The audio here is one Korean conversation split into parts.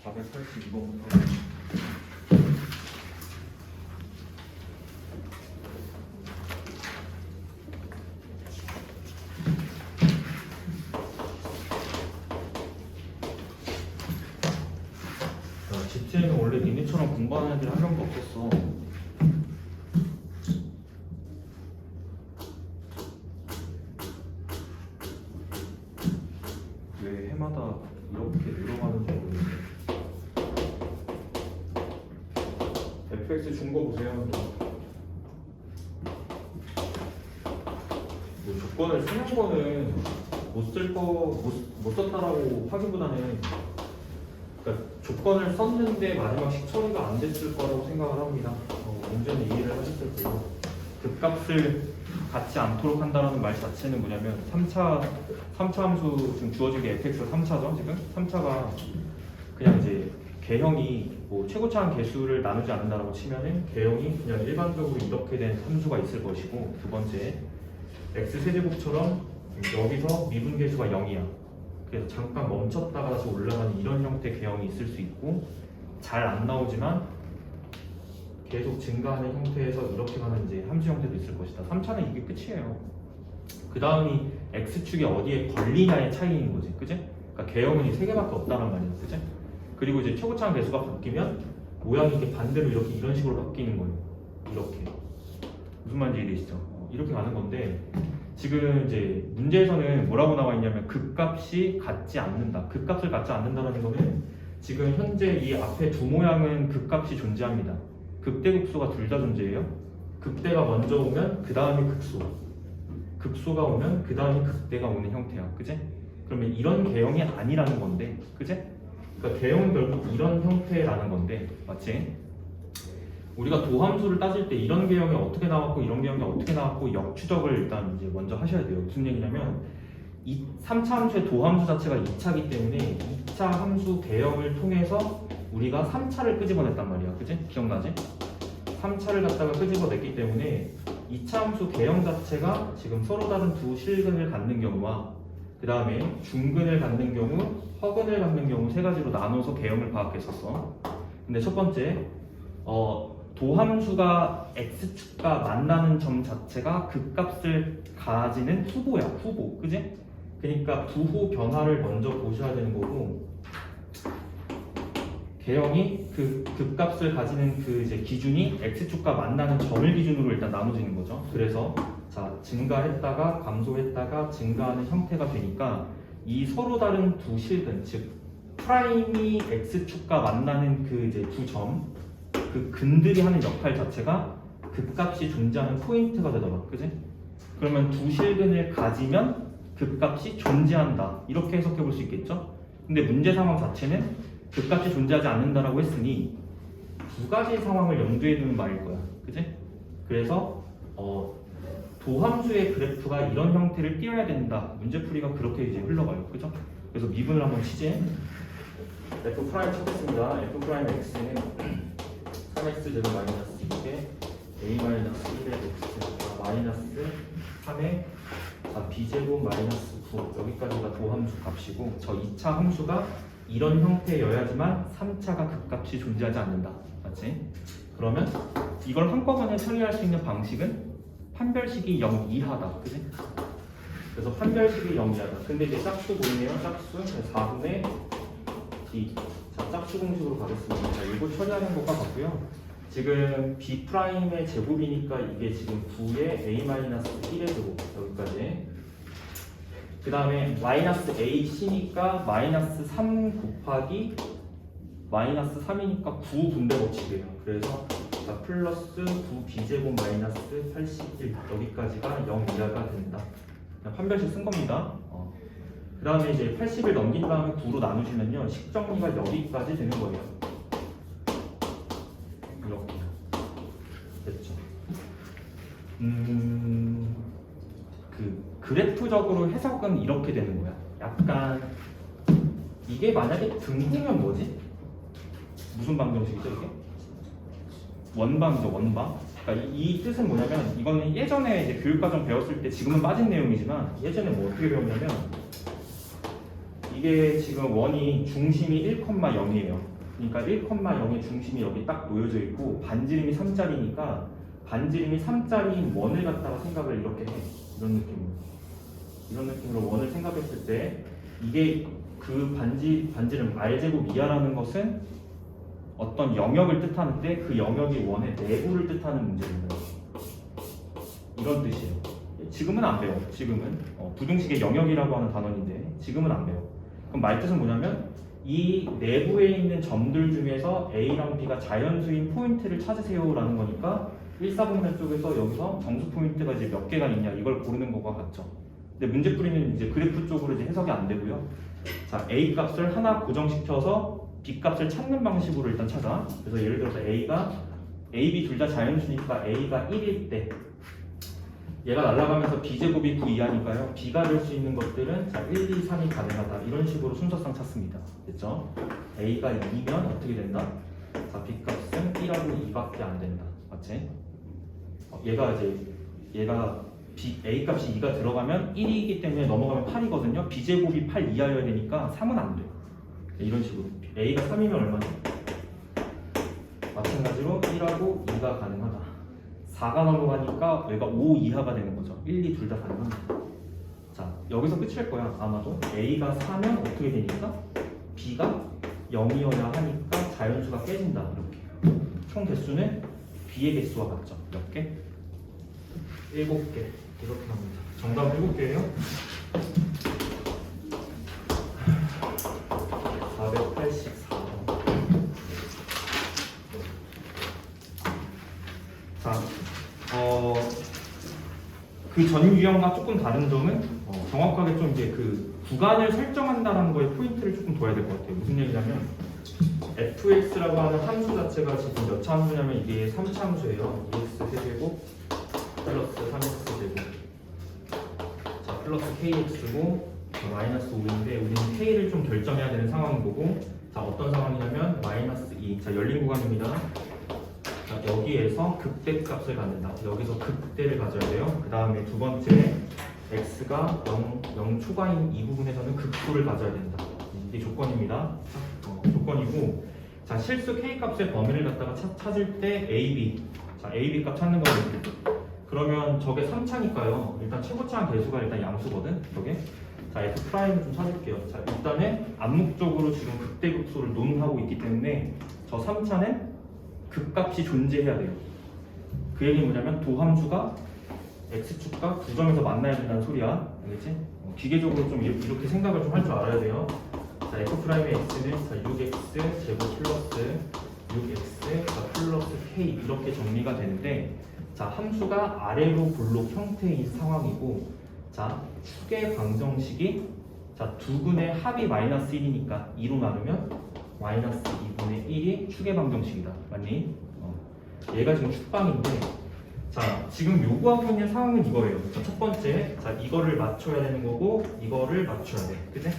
482번부터. GT에는 원래 니네처럼 공부하는 애들이 한 명도 없었어. 왜 해마다 이렇게 늘어가는지 모르겠네. FX 준 거 보세요. 뭐 조건을 쓰는 거는 못 썼다라고 하기보다는, 그러니까 조건을 썼는데 마지막씩 처리가 안 됐을 거라고 생각을 합니다. 문제는 이해를 하셨을 거예요. 극값을 갖지 않도록 한다는 말 자체는 뭐냐면 3차 함수 지금 주어진 게 fx가 3차죠. 지금 3차가 그냥 이제 개형이 뭐 최고차항 개수를 나누지 않는다라고 치면은 개형이 그냥 일반적으로 이렇게 된 함수가 있을 것이고, 두 번째 x 세제곱처럼 여기서 미분 계수가 0이야. 그래서 잠깐 멈췄다가 다시 올라가는 이런 형태의 개형이 있을 수 있고, 잘 안 나오지만 계속 증가하는 형태에서 이렇게 가는 이제 함수 형태도 있을 것이다. 3차는 이게 끝이에요. 그 다음이 x축이 어디에 걸리냐의 차이인 거지, 그지? 그러니까 개형은 이 3개밖에 없다는 말이야, 그지? 그리고 이제 최고차항 개수가 바뀌면 모양이 이렇게 반대로 이렇게 이런 식으로 바뀌는 거예요. 이렇게. 무슨 말인지 이해되시죠? 이렇게 가는 건데, 지금 이제 문제에서는 뭐라고 나와 있냐면 극값이 같지 않는다. 극값을 갖지 않는다는 거는 지금 현재 이 앞에 두 모양은 극값이 존재합니다. 극대극소가 둘 다 존재해요. 극대가 먼저 오면 그 다음에 극소, 극소가 오면 그 다음에 극대가 오는 형태야, 그제? 그러면 이런 개형이 아니라는 건데, 그제? 그러니까 개형은 결국 이런 형태라는 건데, 맞지? 우리가 도함수를 따질 때 이런 개형이 어떻게 나왔고 이런 개형이 어떻게 나왔고 역추적을 일단 이제 먼저 하셔야 돼요. 무슨 얘기냐면 이 3차 함수의 도함수 자체가 2차이기 때문에 2차 함수 개형을 통해서 우리가 3차를 끄집어냈단 말이야, 그지? 기억나지? 3차를 갖다가 끄집어냈기 때문에 2차 함수 개형 자체가 지금 서로 다른 두 실근을 갖는 경우와 그 다음에 중근을 갖는 경우, 허근을 갖는 경우 세 가지로 나눠서 개형을 파악했었어. 근데 첫 번째, 도함수가 x축과 만나는 점 자체가 극값을 가지는 후보야, 후보, 그지? 그러니까 부호 변화를 먼저 보셔야 되는 거고, 개형이 그 극값을 가지는 그 이제 기준이 x축과 만나는 점을 기준으로 일단 나눠지는 거죠. 그래서 자, 증가했다가 감소했다가 증가하는 형태가 되니까 이 서로 다른 두 실근, 즉 프라임이 x축과 만나는 그 이제 두 점, 그 근들이 하는 역할 자체가 극값이 존재하는 포인트가 되더라, 그지? 그러면 두 실근을 가지면 극값이 존재한다, 이렇게 해석해 볼 수 있겠죠? 근데 문제 상황 자체는 극값이 존재하지 않는다라고 했으니 두 가지 상황을 염두에 두는 말일 거야, 그지? 그래서 도함수의 그래프가 이런 형태를 띄어야 된다, 문제풀이가 그렇게 이제 흘러가요, 그죠? 그래서 미분을 한번 치지. f 프라임 찾겠습니다. f 프라임 x는 3x 제곱 마이너스 2에 a 마이너스 1의 x 마이너스 3에 b 제곱 마이너스 9, 여기까지가 도함수 값이고, 저 2차 함수가 이런 형태여야지만 3차가 극값이 존재하지 않는다, 맞지? 그러면 이걸 한꺼번에 처리할 수 있는 방식은 판별식이 0 이하다, 그지? 그래서 판별식이 0 이하다. 근데 이제 짝수 보이네요. 짝수 4분의 d. 자, 짝수 공식으로 가겠습니다. 자, 이거 처리하는 것과 같고요. 지금 b'의 제곱이니까 이게 지금 9의 a-1의 제곱, 여기까지. 그 다음에 마이너스 ac니까 마이너스 3 곱하기 마이너스 3이니까 9 분배 법칙이에요. 그래서 자, 플러스 9b제곱 마이너스 81, 여기까지가 0 이하가 된다. 그냥 판별식 쓴 겁니다. 그 다음에 이제 80을 넘긴 다음에 9로 나누시면요, 식정리가 여기까지 되는 거예요. 이렇게 됐죠. 그 그래프적으로 해석은 이렇게 되는 거야. 약간 이게 만약에 등호면 뭐지? 무슨 방정식이죠 이게? 원방이죠, 원방. 그러니까 이 뜻은 뭐냐면, 이거는 예전에 이제 교육과정 배웠을 때 지금은 빠진 내용이지만 예전에 뭐 어떻게 배웠냐면, 이게 지금 원이 중심이 1,0이에요. 그러니까 1,0의 중심이 여기 딱 놓여져 있고 반지름이 3짜리니까 반지름이 3짜리인 원을 갖다가 생각을 이렇게 해. 이런 느낌으로 원을 생각했을 때 이게 그 반지름 r제곱 이하라는 것은 어떤 영역을 뜻하는데 그 영역이 원의 내부를 뜻하는 문제입니다. 이런 뜻이에요. 지금은 안 배워. 지금은 부등식의 영역이라고 하는 단원인데 지금은 안 배워. 그럼 말뜻은 뭐냐면 이 내부에 있는 점들 중에서 A랑 B가 자연수인 포인트를 찾으세요라는 거니까 1사분면 쪽에서 여기서 정수 포인트가 이제 몇 개가 있냐 이걸 고르는 것과 같죠. 근데 문제풀이는 이제 그래프 쪽으로 이제 해석이 안 되고요. 자, A 값을 하나 고정시켜서 B 값을 찾는 방식으로 일단 찾아. 그래서 예를 들어서 A, B 둘 다 자연수니까 A가 1일 때 얘가 날아가면서 B제곱이 9 이하니까요. B가 될 수 있는 것들은 자, 1, 2, 3이 가능하다. 이런 식으로 순서상 찾습니다. 됐죠? A가 2면 어떻게 된다? 자, B 값은 1하고 2밖에 안 된다. 맞지? 얘가 A 값이 2가 들어가면 1이기 때문에 넘어가면 8이거든요. B제곱이 8 이하여야 되니까 3은 안 돼요. 이런 식으로 A가 3이면 얼마냐? 마찬가지로 1하고 2가 가능하다. 4가 넘어가니까 얘가 5 이하가 되는 거죠. 1, 2 둘 다 가능합니다. 자, 여기서 끝일 거야. 아마도 A가 4면 어떻게 되니까 B가 0이어야 하니까 자연수가 깨진다. 이렇게 총 개수는 B의 개수와 같죠. 몇 개? 7개. 이렇게 합니다. 정답 7개예요. 484번. 자, 그 전 유형과 조금 다른 점은 정확하게 좀 이제 그 구간을 설정한다는 거에 포인트를 조금 둬야 될 것 같아요. 무슨 얘기냐면 fx라고 하는 함수 자체가 지금 몇 차 함수냐면 이게 3차 함수예요. 2x 세제곱 플러스 3x 제곱 자 플러스 kx고 마이너스 5인데 우리는 k를 좀 결정해야 되는 상황인 거고 자 어떤 상황이냐면 마이너스 2 자 열린 구간입니다. 자, 여기에서 극대 값을 갖는다. 여기서 극대를 가져야 돼요. 그 다음에 두 번째 x가 0 초과인 이 부분에서는 극소를 가져야 된다. 이게 조건입니다. 조건이고 자 실수 k 값의 범위를 갖다가 찾을 때 a, b 자 a, b 값 찾는 거는 그러면 저게 3차니까요. 일단 최고차한 개수가 일단 양수거든. 저게 자 f 프라임을 좀 찾을게요. 자 일단은 암묵적으로 지금 극대극소를 논하고 있기 때문에 저 3차는 극값이 존재해야 돼요. 그 얘기는 뭐냐면 도함수가 x축과 9점에서 만나야 된다는 소리야. 알겠지? 기계적으로 좀 이렇게 생각을 좀 할 줄 알아야 돼요. 자 f'의 x는 자 6x 제곱 플러스 6x 자 플러스 k 이렇게 정리가 되는데 자 함수가 아래로 볼록 형태인 상황이고 자 축의 방정식이 자 두 근의 합이 마이너스 1이니까 2로 나누면 마이너스 2분의 1이 축의 방정식이다. 맞니? 얘가 지금 축방인데 자 지금 요구하고 있는 상황은 이거예요. 자, 첫 번째 자 이거를 맞춰야 되는 거고 이거를 맞춰야 돼. 그치?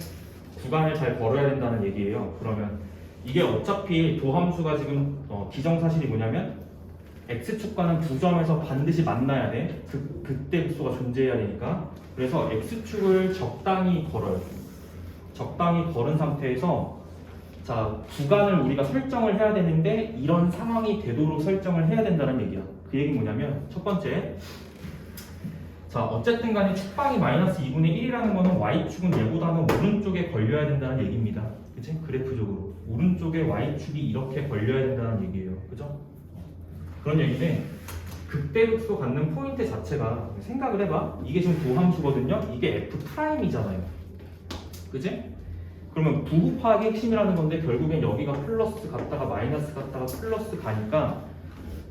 구간을 잘 걸어야 된다는 얘기예요. 그러면 이게 어차피 도함수가 지금 기정사실이 뭐냐면 x축과는 9점에서 반드시 만나야 돼. 극대극소가 존재해야 되니까. 그래서 x축을 적당히 걸어요. 적당히 걸은 상태에서 자 구간을 우리가 설정을 해야 되는데 이런 상황이 되도록 설정을 해야 된다는 얘기야. 그 얘기는 뭐냐면 첫 번째 자 어쨌든 간에 축방이 마이너스 2분의 1이라는 거는 y축은 얘보다는 오른쪽에 걸려야 된다는 얘기입니다. 그치? 그래프적으로 오른쪽에 y축이 이렇게 걸려야 된다는 얘기예요. 그죠? 그런 얘기인데 극대극소 갖는 포인트 자체가 생각을 해봐. 이게 지금 도함수거든요. 이게 f'이잖아요. 그치? 그러면 부호파악의 핵심이라는 건데 결국엔 여기가 플러스 갔다가 마이너스 갔다가 플러스 가니까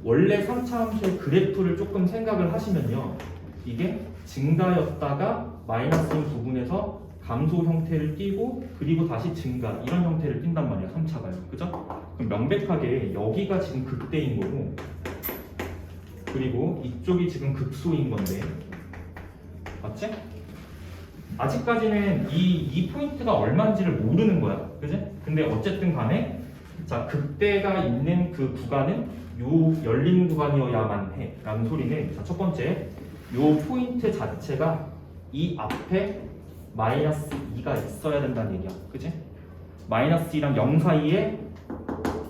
원래 3차 함수의 그래프를 조금 생각을 하시면요. 이게 증가였다가 마이너스인 부분에서 감소 형태를 띠고 그리고 다시 증가 이런 형태를 띈단 말이야. 3차가요. 그죠? 그럼 명백하게 여기가 지금 극대인 거고 그리고 이쪽이 지금 극소인 건데 맞지? 아직까지는 이 포인트가 얼마인지를 모르는 거야. 그지? 근데 어쨌든 간에 자 극대가 있는 그 구간은 요 열린 구간이어야만 해 라는 소리는 자 첫 번째 요 포인트 자체가 이 앞에 마이너스 2가 있어야 된다는 얘기야. 그치? 마이너스 2랑 0 사이에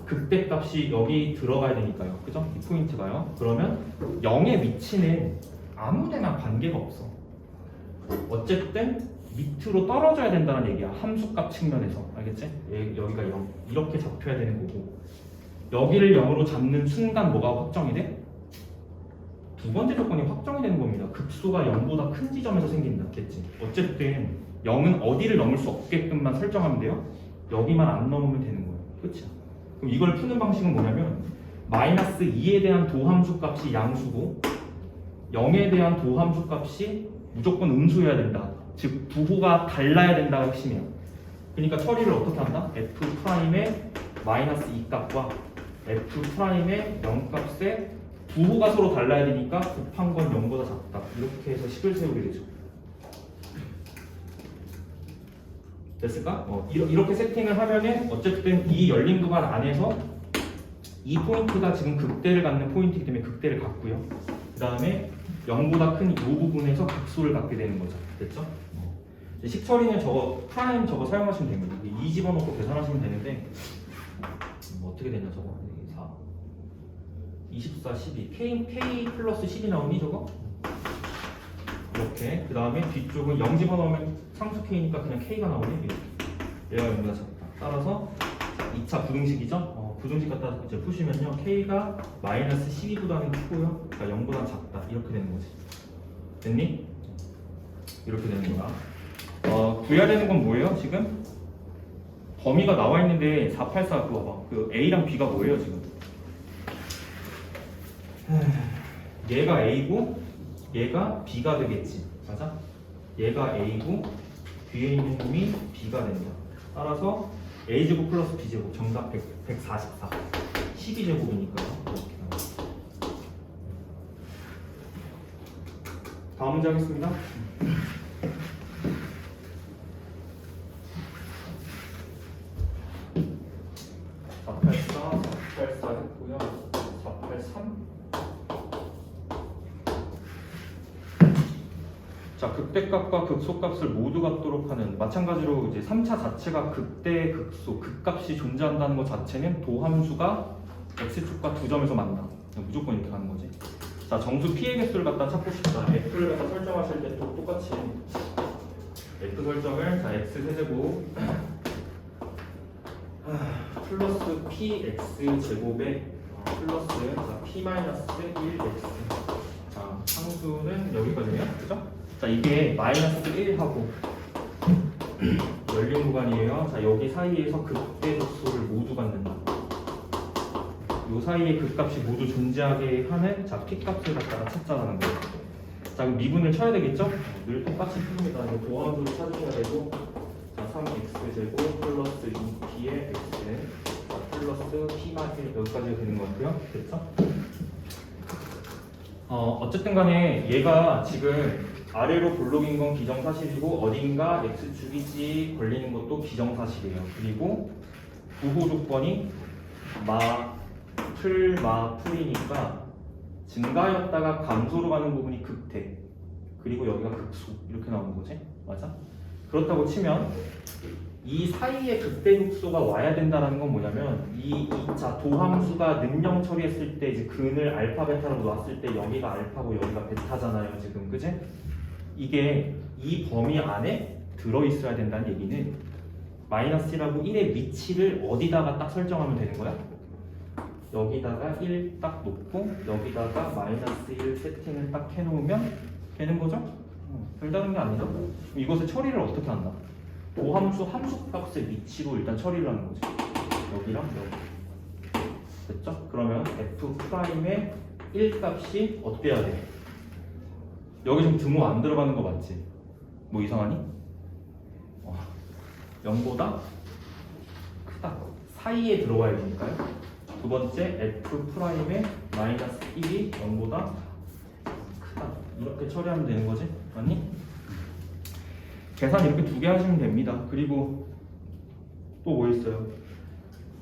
극대값이 여기 들어가야 되니까요. 그죠? 이 포인트가요. 그러면 0의 위치는 아무데나 관계가 없어. 어쨌든 밑으로 떨어져야 된다는 얘기야. 함수값 측면에서. 알겠지? 여기가 0. 이렇게 잡혀야 되는 거고. 여기를 0으로 잡는 순간 뭐가 확정이 돼? 두 번째 조건이 확정이 되는 겁니다. 극소가 0보다 큰 지점에서 생긴다. 겠지? 어쨌든 0은 어디를 넘을 수 없게끔만 설정하면 돼요. 여기만 안 넘으면 되는 거예요. 그치? 그럼 이걸 푸는 방식은 뭐냐면 마이너스 2에 대한 도함수 값이 양수고 0에 대한 도함수 값이 무조건 음수여야 된다. 즉 부호가 달라야 된다가 핵심이야. 그러니까 처리를 어떻게 한다? F'의 마이너스 2 값과 F'의 0 값의 부호가 서로 달라야 되니까 곱한 건 0보다 작다. 이렇게 해서 식을 세우게 되죠. 됐을까? 이렇게 세팅을 하면은 어쨌든 이 열린 구간 안에서 이 포인트가 지금 극대를 갖는 포인트이기 때문에 극대를 갖고요. 그 다음에 0보다 큰 이 부분에서 극소를 갖게 되는 거죠. 됐죠? 식처리는 저거 프라임 저거 사용하시면 됩니다. 2 집어넣고 계산하시면 되는데 뭐 어떻게 되냐 저거 4 24 12 K 플러스 10이 나오니 저거? 이렇게 그 다음에 뒤쪽은 0 집어넣으면 상수 K니까 그냥 K가 나오네. 얘가 0보다 작다. 따라서 2차 부등식이죠. 부등식 갖다 이제 푸시면요 K가 마이너스 12보다는 크고요. 그러니까 0보다 작다. 이렇게 되는 거지. 됐니? 이렇게 되는 거야. 구해야 되는 건 뭐예요 지금? 범위가 나와 있는데 484 그거 봐봐. 그 A랑 B가 뭐예요 지금? 얘가 A고 얘가 B가 되겠지. 맞아? 얘가 A고 뒤에 있는 놈이 B가 된다. 따라서 A제곱 플러스 B제곱 정답 144 12제곱이니까요. 이렇게 나와요. 다음 문제 하겠습니다. 484 했고요. 483. 자, 극대값과 극소값을 모두 갖도록 하는 마찬가지로 이제 3차 자체가 극대, 극소, 극값이 존재한다는 것 자체는 도함수가 x축과 두 점에서 만나. 무조건 이렇게 가는 거지. 자, 정수 p의 개수를 갖다 찾고 싶다. f를 갖다 설정하실 때 또 똑같이 f 설정을 자 x 세제곱 플러스 px 제곱에 플러스 자, p 마이너스 1x 자 상수는 여기까지네요. 그죠? 자 이게 마이너스 1하고 열린 구간이에요. 자 여기 사이에서 극대 극소를 모두 갖는다. 요 사이에 극값이 모두 존재하게 하는 자 p값을 갖다가 찾자라는 거예요. 자 그럼 미분을 쳐야 되겠죠? 늘 똑같이 풉니다. 이거 도함수를 찾으셔야 되고 자 3x 제곱 플러스 2p의 x 자 플러스 p 마이너스 여기까지 되는 것 같고요. 됐죠? 어쨌든 간에 얘가 지금 아래로 볼록인 건 기정사실이고 어딘가 x축이지 걸리는 것도 기정사실이에요. 그리고 부호 조건이 풀이니까 증가였다가 감소로 가는 부분이 극대 그리고 여기가 극소 이렇게 나오는 거지. 맞아? 그렇다고 치면 이 사이에 극대 극소가 와야 된다는 건 뭐냐면 이 2차 도함수가 능령 처리했을 때 이제 근을 알파 베타로 놨을 때 여기가 알파고 여기가 베타잖아요 지금. 그지? 이게 이 범위 안에 들어있어야 된다는 얘기는 마이너스 1하고 1의 위치를 어디다가 딱 설정하면 되는 거야? 여기다가 1 딱 놓고 여기다가 마이너스 1 세팅을 딱 해놓으면 되는 거죠? 별다른 게 아니죠? 그럼 이것의 처리를 어떻게 한다? 도함수 함수값의 위치로 일단 처리를 하는 거지. 여기랑 여기. 됐죠? 그러면 F'의 1 값이 어때야 돼? 여기 좀 등호 안 들어가는 거 맞지? 뭐 이상하니? 0보다 크다. 사이에 들어가야 되니까요. 두 번째 F'의 마이너스 1이 0보다 크다. 이렇게 처리하면 되는 거지? 맞니? 계산 이렇게 두 개 하시면 됩니다. 그리고 또 뭐 있어요?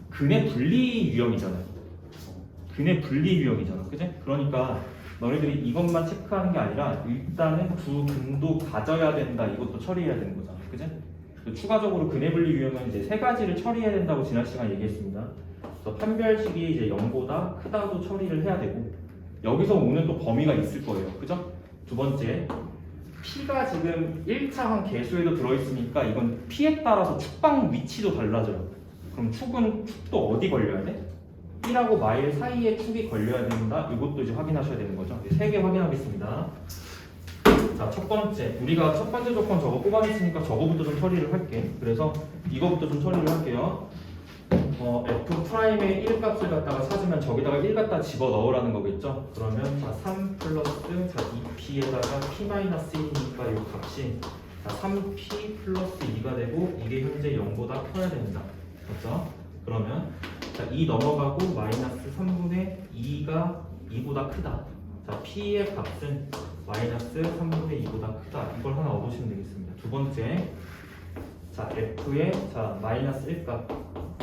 근의 분리 유형이잖아요. 근의 분리 유형이잖아. 그지? 그러니까 너희들이 이것만 체크하는 게 아니라 일단은 두 근도 가져야 된다. 이것도 처리해야 되는 거잖아. 그지? 추가적으로 근해 분리 유형은 이제 세 가지를 처리해야 된다고 지난 시간 얘기했습니다. 그래서 판별식이 이제 0보다 크다도 처리를 해야 되고, 여기서 오는 또 범위가 있을 거예요. 그죠? 두 번째, P가 지금 1차항 개수에도 들어있으니까 이건 P에 따라서 축방 위치도 달라져요. 그럼 축도 어디 걸려야 돼? 1하고 마일 사이에 축이 걸려야 된다. 이것도 이제 확인하셔야 되는 거죠. 세 개 확인하겠습니다. 자, 첫 번째, 우리가 첫 번째 조건 저거 뽑아냈으니까 저거부터 좀 처리를 할게. 그래서 이거부터 좀 처리를 할게요. F'의 1값을 갖다가 찾으면 저기다가 1 갖다 집어 넣으라는 거겠죠? 그러면 자, 3 플러스 자, 2P에다가 P-1이니까 이 값이 자, 3P 플러스 2가 되고 이게 현재 0보다 커야 됩니다. 맞죠? 그러면 자, 2 넘어가고 마이너스 3분의 2가 2보다 크다. 자, P의 값은 마이너스 3분의 2보다 크다. 이걸 하나 얻으시면 되겠습니다. 두 번째, 자, F의 자, 마이너스 1값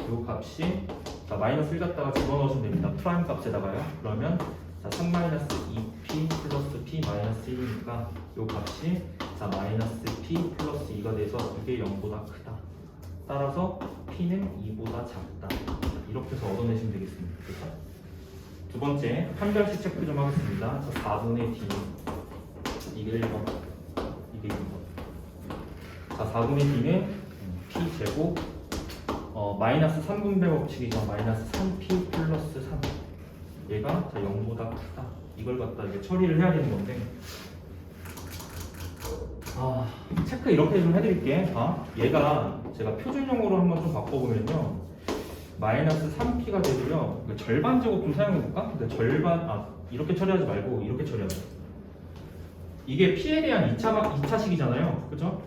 요 값이 자, 마이너스 1 갖다가 집어넣으시면 됩니다. 프라임 값에다가요. 그러면 자, 3 마이너스 2P 플러스 P 마이너스 1이니까 요 값이 자, 마이너스 P 플러스 2가 돼서 이게 0보다 크다. 따라서 P는 2보다 작다. 이렇게 해서 얻어내시면 되겠습니다. 그렇죠? 두 번째, 판별식 체크 좀 하겠습니다. 자, 4분의 D 이게 1번 이게 2번. 자, 4분의 D는 P 제곱 마이너스 3분배 법칙이죠. 마이너스 3P 플러스 3 얘가 자, 0보다 크다. 이걸 갖다 이제 처리를 해야 되는 건데 체크 이렇게 좀 해드릴게. 얘가 제가 표준용으로 한번 좀 바꿔보면요 마이너스 3P가 되고요 절반 제곱 좀 사용해볼까? 근데 절반 이렇게 처리하지 말고 이렇게 처리하자. 이게 P에 대한 2차식이잖아요. 그죠?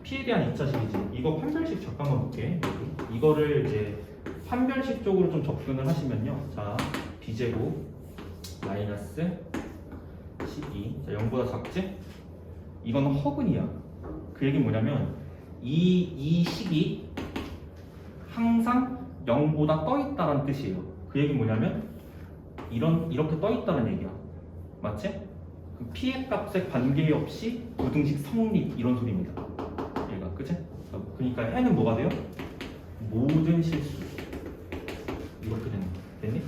P에 대한 2차식이지. 이거 판별식 잠깐만 볼게. 여기. 이거를 이제 판별식 쪽으로 좀 접근을 하시면요. 자, B제곱 마이너스 12. 자, 0보다 작지? 이건 허근이야. 그 얘기는 뭐냐면 이 식이 항상 0보다 떠있다는 뜻이에요. 그 얘기는 뭐냐면 이렇게 떠있다는 얘기야. 맞지? P의 값에 관계없이 부등식 성립 이런 소리입니다. 얘가 그치? 그러니까 해는 뭐가 돼요? 모든 실수 이렇게 되는 거 됐니?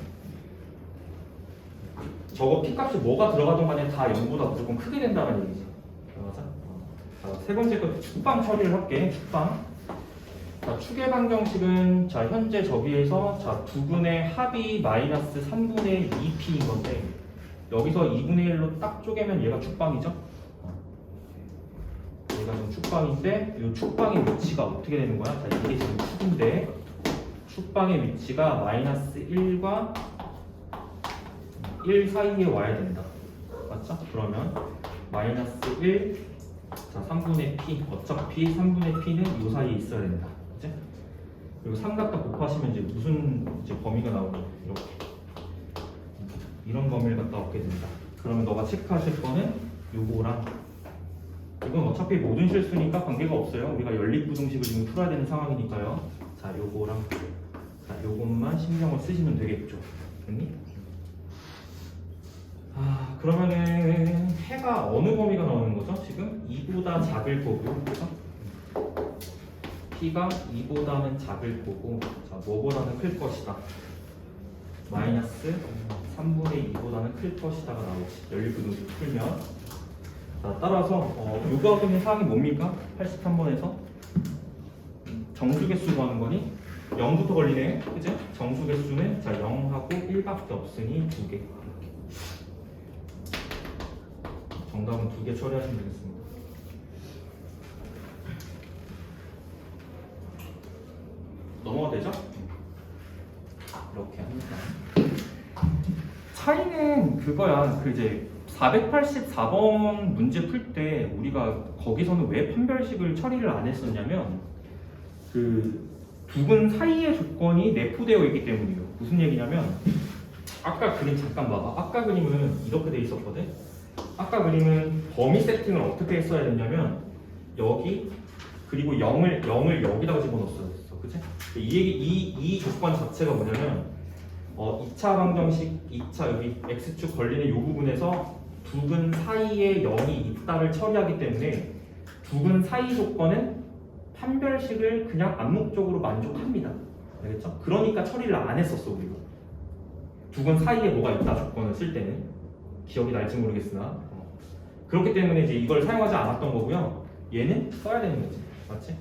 저거 P 값이 뭐가 들어가든 간에 다 0보다 무조건 크게 된다는 얘기지. 맞아? 자, 세 번째 거 축방 처리를 할게. 축방. 자, 축의 방정식은 자, 현재 저기에서 자, 두근의 합이 마이너스 3분의 2P인 건데 여기서 2분의 1로 딱 쪼개면 얘가 축방이죠? 얘가 지금 축방인데 이 축방의 위치가 어떻게 되는 거야? 자, 이게 지금 축인데 축방의 위치가 마이너스 1과 1 사이에 와야 된다. 맞죠? 그러면 마이너스 1 자, 3분의 P 어차피 3분의 P는 이 사이에 있어야 된다. 그치? 그리고 3 갖다 곱하시면 이제 무슨 이제 범위가 나오죠? 이렇게 이런 범위를 갖다 얻게 된다. 그러면 너가 체크하실 거는 요거랑 이건 어차피 모든 실수니까 관계가 없어요. 우리가 연립부등식을 지금 풀어야 되는 상황이니까요. 자, 요거랑 자, 요것만 신경을 쓰시면 되겠죠. 됐니? 그러면은 해가 어느 범위가 나오는 거죠? 지금 2보다 작을 거고, 그래서 P가 2보다는 작을 거고, 자, 뭐보다는 클 것이다. 마이너스 3분의 2보다는 클 것이다가 나오지. 연립부등식 풀면. 자, 따라서 요구하고 있는 사항이 뭡니까? 83번에서 정수개수 구하는 거니 0부터 걸리네. 그치? 정수개수는 자, 0하고 1밖에 없으니 2개. 정답은 2개 처리하시면 되겠습니다. 넘어가 되죠? 이렇게 합니다. 차이는 그거야. 그 이제 484번 문제 풀 때 우리가 거기서는 왜 판별식을 처리를 안 했었냐면 그 부분 사이의 조건이 내포되어 있기 때문이에요. 무슨 얘기냐면 아까 그림 잠깐 봐봐. 아까 그림은 이렇게 돼 있었거든. 아까 그림은 범위 세팅을 어떻게 했어야 됐냐면 여기 그리고 0을 여기다가 집어넣었어야 됐어. 그치? 이 조건 자체가 뭐냐면 2차 방정식 2차 여기 x축 걸리는 이 부분에서 두근 사이에 0이 있다를 처리하기 때문에 두근 사이 조건은 판별식을 그냥 암묵적으로 만족합니다. 알겠죠? 그러니까 처리를 안 했었어 우리가. 두 근 사이에 뭐가 있다 조건을 쓸 때는 기억이 날지 모르겠으나 그렇기 때문에 이제 이걸 사용하지 않았던 거고요. 얘는 써야 되는 거지, 맞지?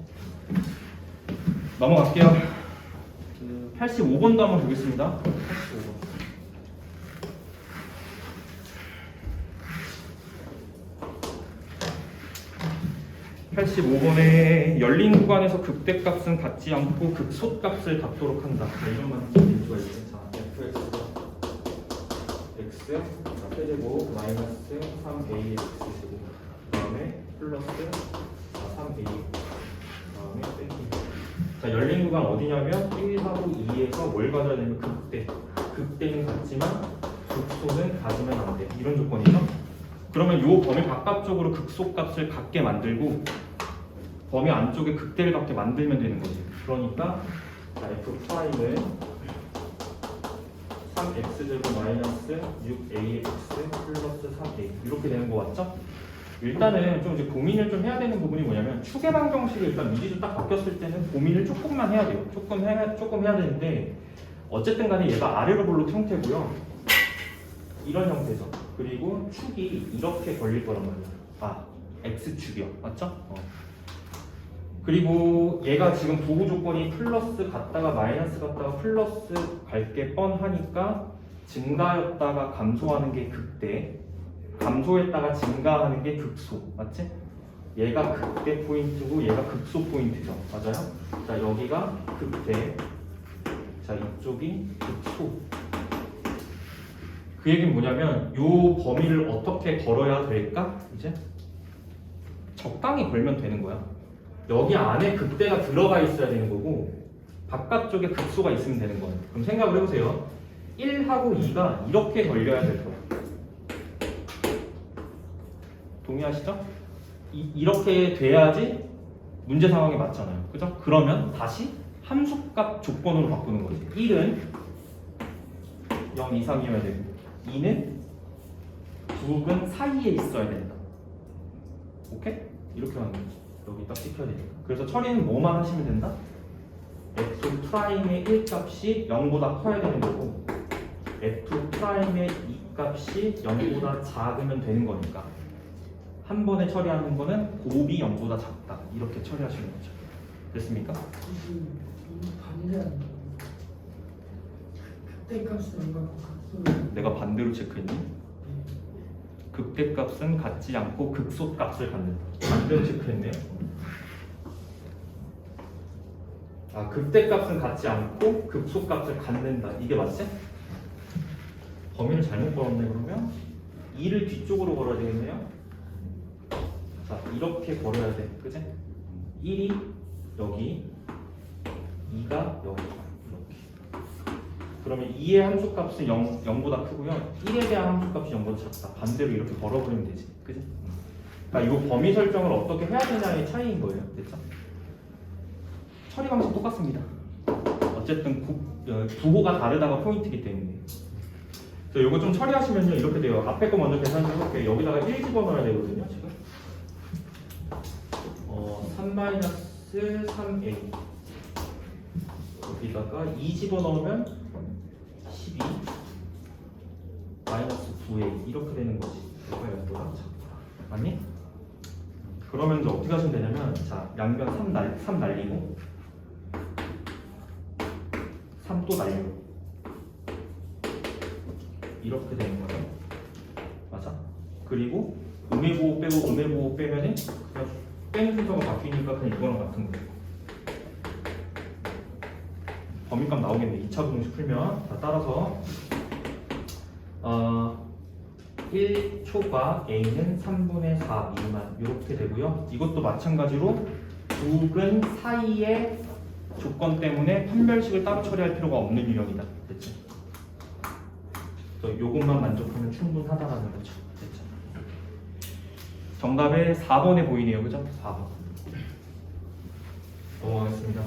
넘어갈게요. 85번도 한번 보겠습니다. 85번. 85번에 열린 구간에서 극대값은 갖지 않고 극소값을 갖도록 한다. 이런 만 수가 있죠. 자, fx가 x 세제곱 마이너스 3ax 제곱 그다음에 플러스 3a 그다음에 빼기. 자, 열린 구간 어디냐면 1하고 2에서 뭘 가져야 되면 극대. 극대는 같지만 극소는 가지면 안 돼. 이런 조건이죠. 그러면 이 범위 바깥쪽으로 극소값을 갖게 만들고 범위 안쪽에 극대를 갖게 만들면 되는 거지. 그러니까 f'을 3x제곱 마이너스 6ax 플러스 3a 이렇게 되는 거 맞죠? 일단은 좀 이제 고민을 좀 해야 되는 부분이 뭐냐면 추계 방정식이 일단 미리도 딱 바뀌었을 때는 고민을 조금만 해야 돼요. 조금 해야 되는데 어쨌든 간에 얘가 아래로 볼록 형태고요. 이런 형태죠. 그리고 축이 이렇게 걸릴 거란 말이야. 아, x축이요. 맞죠? 그리고 얘가 지금 보호 조건이 플러스 갔다가 마이너스 갔다가 플러스 갈 게 뻔하니까 증가였다가 감소하는 게 극대, 감소했다가 증가하는 게 극소. 맞지? 얘가 극대 포인트고 얘가 극소 포인트죠. 맞아요? 자, 여기가 극대. 자, 이쪽이 극소. 그 얘기는 뭐냐면 요 범위를 어떻게 걸어야 될까? 이제 적당히 걸면 되는 거야. 여기 안에 극대가 들어가 있어야 되는 거고 바깥쪽에 극소가 있으면 되는 거예요. 그럼 생각을 해보세요. 1하고 2가 이렇게 걸려야 될 거야. 동의하시죠? 이렇게 돼야지 문제 상황에 맞잖아요. 그죠? 그러면 다시 함수값 조건으로 바꾸는 거지. 1은 0 이상이어야 되고 2는 두 근 사이에 있어야 된다. 오케이? 이렇게 하는 거지. 여기 딱 찍혀야 되니까. 그래서 처리는 뭐만 하시면 된다? F'의 1값이 0보다 커야 되는 거고 F'의 2값이 0보다 작으면 되는 거니까 한 번에 처리하는 거는 곱이 0보다 작다. 이렇게 처리하시는 거죠. 됐습니까? 반대하는 극대값은 얼마고 극소는 내가 반대로 체크했니? 극대값은 갖지 않고 극소값을 갖는다. 반대로 체크했네요. 아, 극대값은 갖지 않고 극소값을 갖는다. 이게 맞지? 범위를 잘못 걸었네. 그러면 2를 뒤쪽으로 걸어야 되겠네요. 자, 이렇게 걸어야 돼. 그치? 1이 여기 2가 여기 이렇게. 그러면 2의 함수값은 0보다 크고요. 1에 대한 함수값이 0보다 작다. 반대로 이렇게 걸어버리면 되지. 그치? 그러니까 이 범위 설정을 어떻게 해야 되냐의 차이인 거예요. 됐죠? 처리 방식 똑같습니다. 어쨌든 부호가 다르다가 포인트이기 때문에. 그래서 이거 좀 처리하시면요. 이렇게 돼요. 앞에 거 먼저 계산 좀 해볼게요. 여기다가 1 집어넣어야 되거든요. 지금 3-3a 여기다가 2 집어넣으면 12 마이너스 9a 이렇게 되는 거지. 이거가 0보다 작다. 맞니? 그러면 이제 어떻게 하시면 되냐면 자, 양변 3 날리고 3 또 날리고 이렇게 되는 거예요. 맞아? 그리고 음해보호 빼고 음해보호 빼면은 그냥 빼는 순서가 바뀌니까 그냥 이거랑 같은 거예요. 범위값 나오겠네. 2차 분식 풀면. 자, 따라서 1초과 a는 3분의 4 미만 이렇게 되고요. 이것도 마찬가지로 두 근 사이의 조건 때문에 판별식을 따로 처리할 필요가 없는 유형이다. 됐죠? 요것만 만족하면 충분하다라는 거죠. 됐죠? 정답에 4번에 보이네요. 그죠? 4번. 넘어가겠습니다.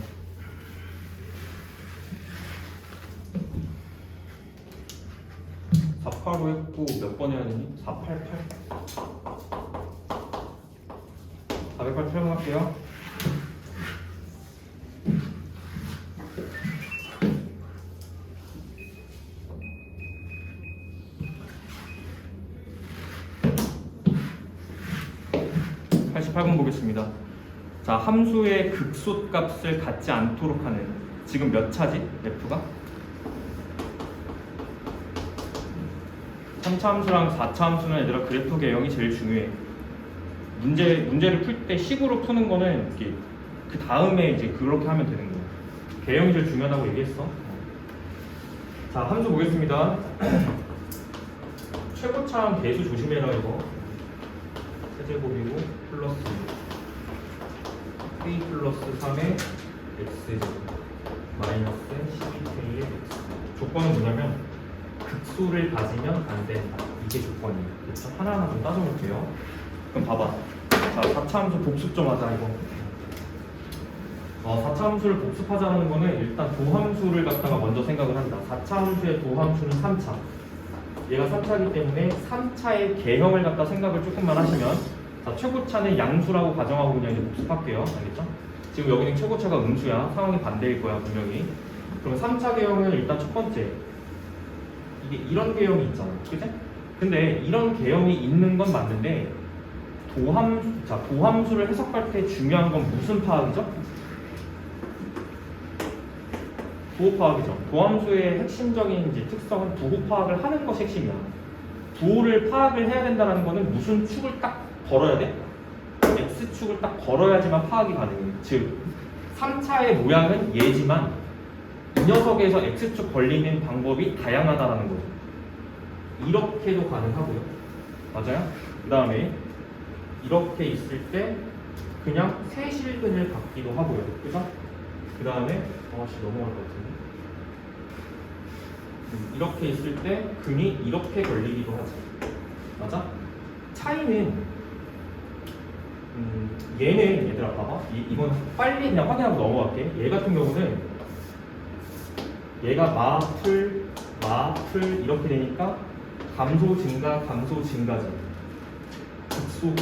485 했고 몇 번 해야 되니? 488. 488 할게요. 38번 보겠습니다. 자, 함수의 극소값을 갖지 않도록 하는, 지금 몇 차지? f가? 3차 함수랑 4차 함수는 얘들아 그래프 개형이 제일 중요해. 문제를 풀 때 식으로 푸는 거는 이렇게 그 다음에 이제 그렇게 하면 되는 거야. 개형이 제일 중요하다고 얘기했어. 자, 함수 보겠습니다. 최고차항 계수 조심해라 이거. 세제곱이고 플러스 k 플러스 3의 x제곱 마이너스 12k의 x. 조건은 뭐냐면 극소를 가지면 안 된다. 이게 조건이에요. 그렇죠? 하나하나 좀 따져볼게요. 그럼 봐봐. 자, 4차 함수 복습 좀 하자 이거. 4차 함수를 복습하자는 거는 일단 도함수를 갖다가 먼저 생각을 한다. 4차 함수의 도함수는 3차. 얘가 3차이기 때문에 3차의 개형을 갖다 생각을 조금만 하시면, 자, 최고차는 양수라고 가정하고 그냥 이제 복습할게요. 알겠죠? 지금 여기는 최고차가 음수야. 상황이 반대일 거야 분명히. 그럼 3차 개형은 일단 첫 번째, 이게 이런 개형이 있잖아. 그치? 근데 이런 개형이 있는 건 맞는데 도함수를 해석할 때 중요한 건 무슨 파악이죠? 부호 파악이죠. 도함수의 핵심적인 이제 특성은 부호 파악을 하는 것이 핵심이야. 부호를 파악을 해야 된다는 거는 무슨 축을 딱 걸어야 돼? x축을 딱 걸어야지만 파악이 가능해. 즉 3차의 모양은 얘지만 이 녀석에서 x축 걸리는 방법이 다양하다라는 거죠. 이렇게도 가능하고요. 맞아요? 그 다음에 이렇게 있을 때 그냥 세실근을 갖기도 하고요. 그죠? 그 다음에 넘어갈 것 같은데. 이렇게 있을 때 근이 이렇게 걸리기도 하지. 맞아? 차이는 얘는 얘들아 봐봐. 이건 빨리 그냥 확인하고 넘어갈게. 얘 같은 경우는 얘가 마풀 이렇게 되니까 감소 증가지. 극소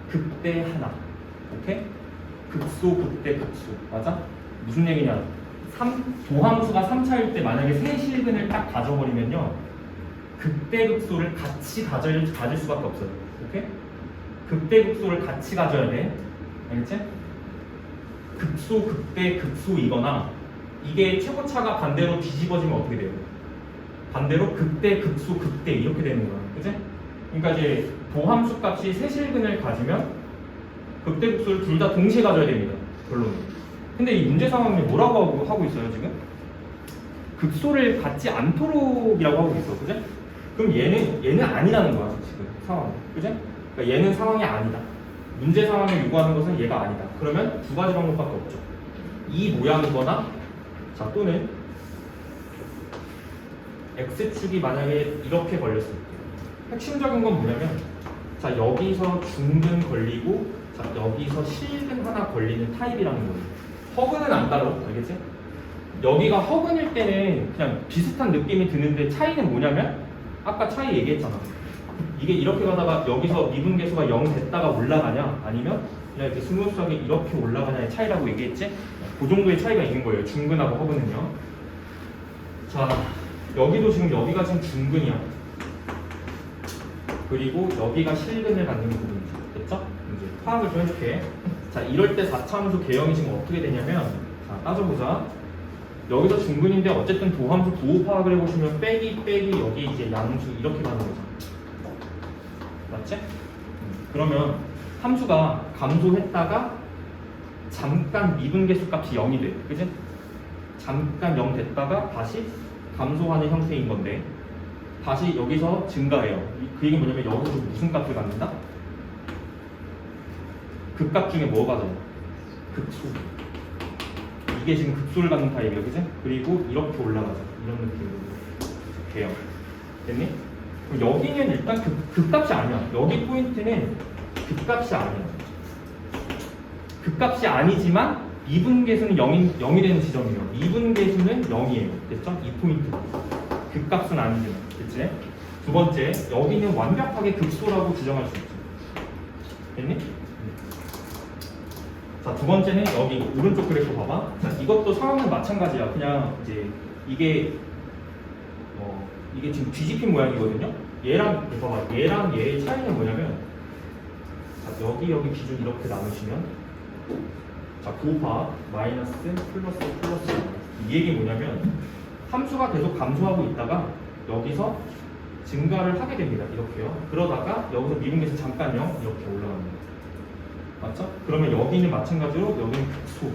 극대 하나. 오케이? 극소 극대 극소. 맞아? 무슨 얘기냐? 도함수가 3차일 때 만약에 세실근을 딱 가져버리면요, 극대 극소를 같이 가질 수밖에 없어요. 오케이? 극대 극소를 같이 가져야 돼. 알겠지? 극소 극대 극소이거나 이게 최고차가 반대로 뒤집어지면 어떻게 돼요? 반대로 극대 극소 극대 이렇게 되는 거야. 그치? 그러니까 이제 도함수 값이 세실근을 가지면 극대 극소를 둘 다 동시에 가져야 됩니다. 결론은. 근데 이 문제 상황이 뭐라고 하고 있어요 지금? 극소를 갖지 않도록이라고 하고 있어. 그치? 그럼 얘는 아니라는 거야 지금 상황이. 그치? 그러니까 얘는 상황이 아니다. 문제 상황을 요구하는 것은 얘가 아니다. 그러면 두 가지 방법밖에 없죠. 이 모양이거나, 자, 또는 x축이 만약에 이렇게 걸렸을 때 핵심적인 건 뭐냐면, 자, 여기서 중근 걸리고, 자, 여기서 실근 하나 걸리는 타입이라는 거예요. 허근은 안 다뤄. 알겠지? 여기가 허근일 때는 그냥 비슷한 느낌이 드는데 차이는 뭐냐면, 아까 차이 얘기했잖아. 이게 이렇게 가다가 여기서 미분계수가 0 됐다가 올라가냐, 아니면 그냥 이렇게 스무스하게 이렇게 올라가냐의 차이라고 얘기했지? 그 정도의 차이가 있는 거예요. 중근하고 허근은요. 자, 여기도 지금 여기가 지금 중근이야. 그리고 여기가 실근을 갖는 부분이죠. 됐죠? 이제 파악을 좀 해줄게. 자, 이럴 때 4차 함수 개형이 지금 어떻게 되냐면, 자, 따져보자. 여기서 중근인데 어쨌든 도함수 부호 파악을 해보시면 빼기 여기 이제 양수 이렇게 가는 거죠. 맞지? 그러면 함수가 감소했다가 잠깐 미분계수 값이 0이 돼. 그치? 잠깐 0 됐다가 다시 감소하는 형태인 건데, 다시 여기서 증가해요. 그 얘기는 뭐냐면 여기서 무슨 값을 갖는다? 극값 중에 뭐 가져요? 극소. 이게 지금 극소를 갖는 타입이에요. 그치? 그리고 이렇게 올라가죠. 이런 느낌으로. 개형. 됐니? 그럼 여기는 일단 극값이 아니야. 여기 포인트는 극값이 아니야. 극값이 아니지만 미분계수는 0이 되는 지점이에요. 미분계수는 0이에요. 됐죠? 이 포인트. 극값은 아니지만. 됐지? 두 번째, 여기는 완벽하게 극소라고 지정할 수 있죠. 됐니? 자, 두 번째는 여기 오른쪽 그래프 봐봐. 자, 이것도 상황은 마찬가지야. 그냥 이제 이게 지금 뒤집힌 모양이거든요. 얘랑 봐봐. 얘랑 얘의 차이는 뭐냐면, 자, 자, 여기 기준 이렇게 나누시면 자, 곱합 마이너스 플러스 이 얘기 뭐냐면 함수가 계속 감소하고 있다가 여기서 증가를 하게 됩니다. 이렇게요. 그러다가 여기서 미분계에서 잠깐 0 이렇게 올라갑니다. 맞죠? 그러면 여기는 마찬가지로 여기는 극소,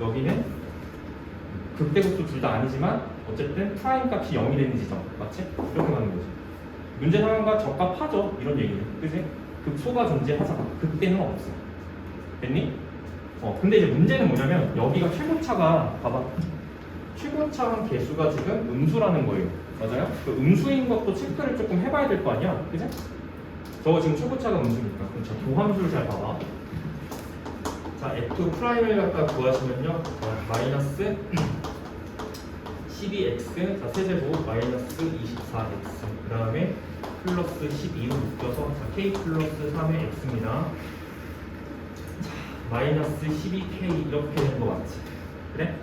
여기는 극대극소 둘 다 아니지만 어쨌든 프라임 값이 0이 되는 지점, 맞지? 이렇게 가는 거지. 문제 상황과 적합하죠? 이런 얘기는, 그지? 극소가 존재하잖아. 극대는 없어. 됐니? 근데 이제 문제는 뭐냐면 여기가 최고차가 봐봐. 최고차 개수가 지금 음수라는 거예요. 맞아요? 그 음수인 것도 체크를 조금 해봐야 될 거 아니야? 그지? 저거 지금 최고차가 음수니까. 그럼 자, 도함수를 잘 봐봐. 자, F 프라임을 갖다 구하시면요. 자, 마이너스 12x, 자, 세제곱 마이너스 24x. 그 다음에 플러스 12로 묶여서 자, k 플러스 3의 x입니다. 자, 마이너스 12k 이렇게 된 거 맞지? 그래?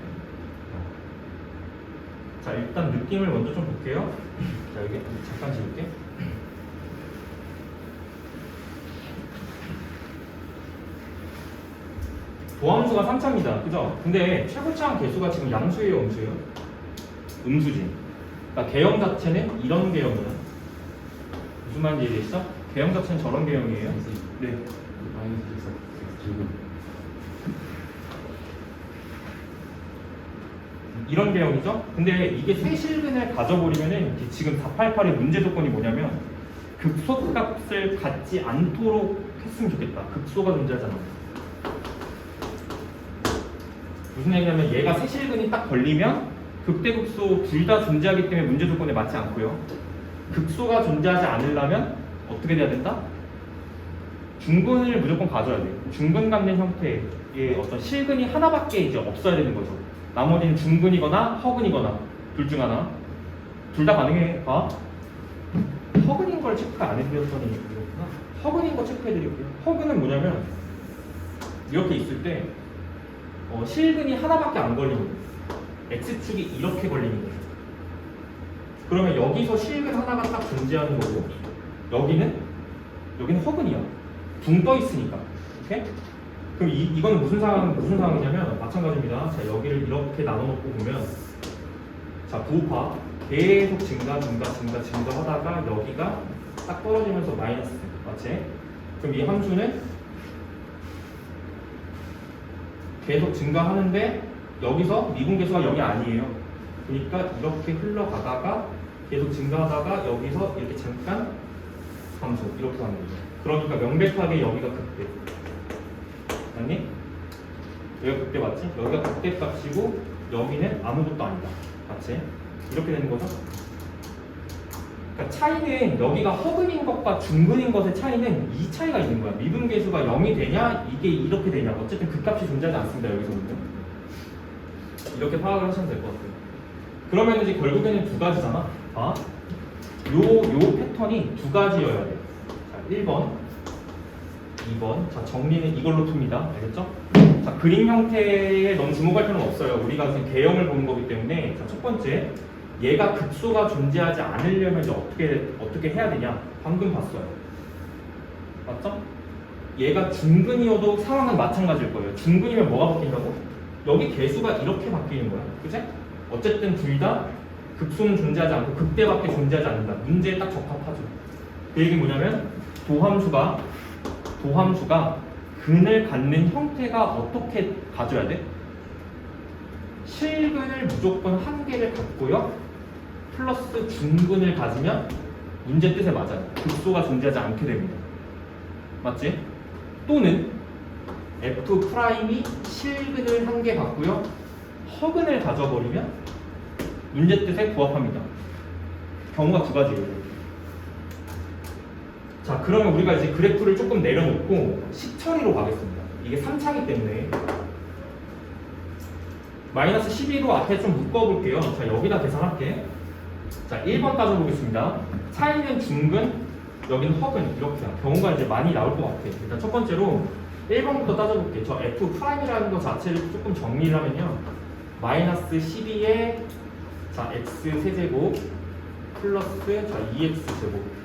자, 일단 느낌을 먼저 좀 볼게요. 자, 여기 잠깐 지울게. 도함수가 3차입니다. 그죠? 근데 최고차항 개수가 지금 양수예요, 음수예요? 음수지. 그러니까 개형 자체는 이런 개형이야. 무슨 말인지 이해되시죠? 개형 자체는 저런 개형이에요. 네. 마이너스 14 이런 개형이죠? 근데 이게 세실근을 가져버리면은 지금 488의 문제 조건이 뭐냐면 극소값을 갖지 않도록 했으면 좋겠다. 극소가 존재하잖아. 무슨 얘기냐면 얘가 세실근이 딱 걸리면 극대극소 둘 다 존재하기 때문에 문제 조건에 맞지 않고요. 극소가 존재하지 않으려면 어떻게 돼야 된다? 중근을 무조건 가져야 돼요. 중근 갖는 형태의 어떤 실근이 하나밖에 이제 없어야 되는 거죠. 나머지는 중근이거나 허근이거나 둘 중 하나. 둘 다 가능해. 봐. 허근인 걸 체크 안 해드렸더니 그렇구나. 허근인 거 체크해드릴게요. 허근은 뭐냐면 이렇게 있을 때 실근이 하나밖에 안 걸리는 거예요. X축이 이렇게 걸리는 거예요. 그러면 여기서 실근 하나가 딱 존재하는 거고 여기는 허근이야. 붕 떠 있으니까. 오케이? 그럼 이거는 무슨 상황이냐면 마찬가지입니다. 자, 여기를 이렇게 나눠놓고 보면 자, 부호파 계속 증가하다가 여기가 딱 떨어지면서 마이너스. 맞지? 그럼 이 함수는 계속 증가하는데 여기서 미분계수가 0이 아니에요. 그러니까 이렇게 흘러가다가 계속 증가하다가 여기서 이렇게 잠깐 감소 이렇게 가는 거죠. 그러니까 명백하게 여기가 극대. 맞니? 여기가 극대 맞지? 여기가 극대 값이고 여기는 아무것도 아니다. 맞지? 이렇게 되는 거죠. 그러니까 차이는 여기가 허근인 것과 중근인 것의 차이는 이 차이가 있는 거야. 미분계수가 0이 되냐 이게 이렇게 되냐. 어쨌든 극값이 존재하지 않습니다. 여기서는 이렇게 파악을 하시면 될 것 같아요. 그러면 이제 결국에는 두 가지잖아. 아, 요 패턴이 두 가지여야 돼. 자, 1번, 2번. 자, 정리는 이걸로 풉니다. 알겠죠? 자, 그림 형태에 너무 주목할 필요는 없어요. 우리가 지금 개형을 보는 거기 때문에. 자, 첫 번째, 얘가 극소가 존재하지 않으려면 이제 어떻게 해야 되냐? 방금 봤어요. 맞죠? 얘가 중근이어도 상황은 마찬가지일 거예요. 중근이면 뭐가 바뀐다고? 여기 개수가 이렇게 바뀌는 거야. 그치? 어쨌든 둘 다 극소는 존재하지 않고 극대밖에 존재하지 않는다. 문제에 딱 적합하죠. 그 얘기 뭐냐면 도함수가 근을 갖는 형태가 어떻게 가져야 돼? 실근을 무조건 한 개를 갖고요. 플러스 중근을 가지면 문제 뜻에 맞아요. 극소가 존재하지 않게 됩니다. 맞지? 또는 F 프라임이 실근을 한 개 갖고요. 허근을 가져버리면 문제 뜻에 부합합니다. 경우가 두 가지예요. 자, 그러면 우리가 이제 그래프를 조금 내려놓고 식처리로 가겠습니다. 이게 3차이기 때문에 마이너스 12로 앞에 좀 묶어볼게요. 자, 여기다 계산할게. 자, 1번 따져보겠습니다. 차이는 중근, 여기는 허근 이렇게야. 경우가 이제 많이 나올 것 같아. 일단 첫 번째로 1번부터 따져볼게요. 저 F 프라임이라는 거 자체를 조금 정리를 하면요. 마이너스 12에 자, x 세제곱 플러스 자, 2x 제곱.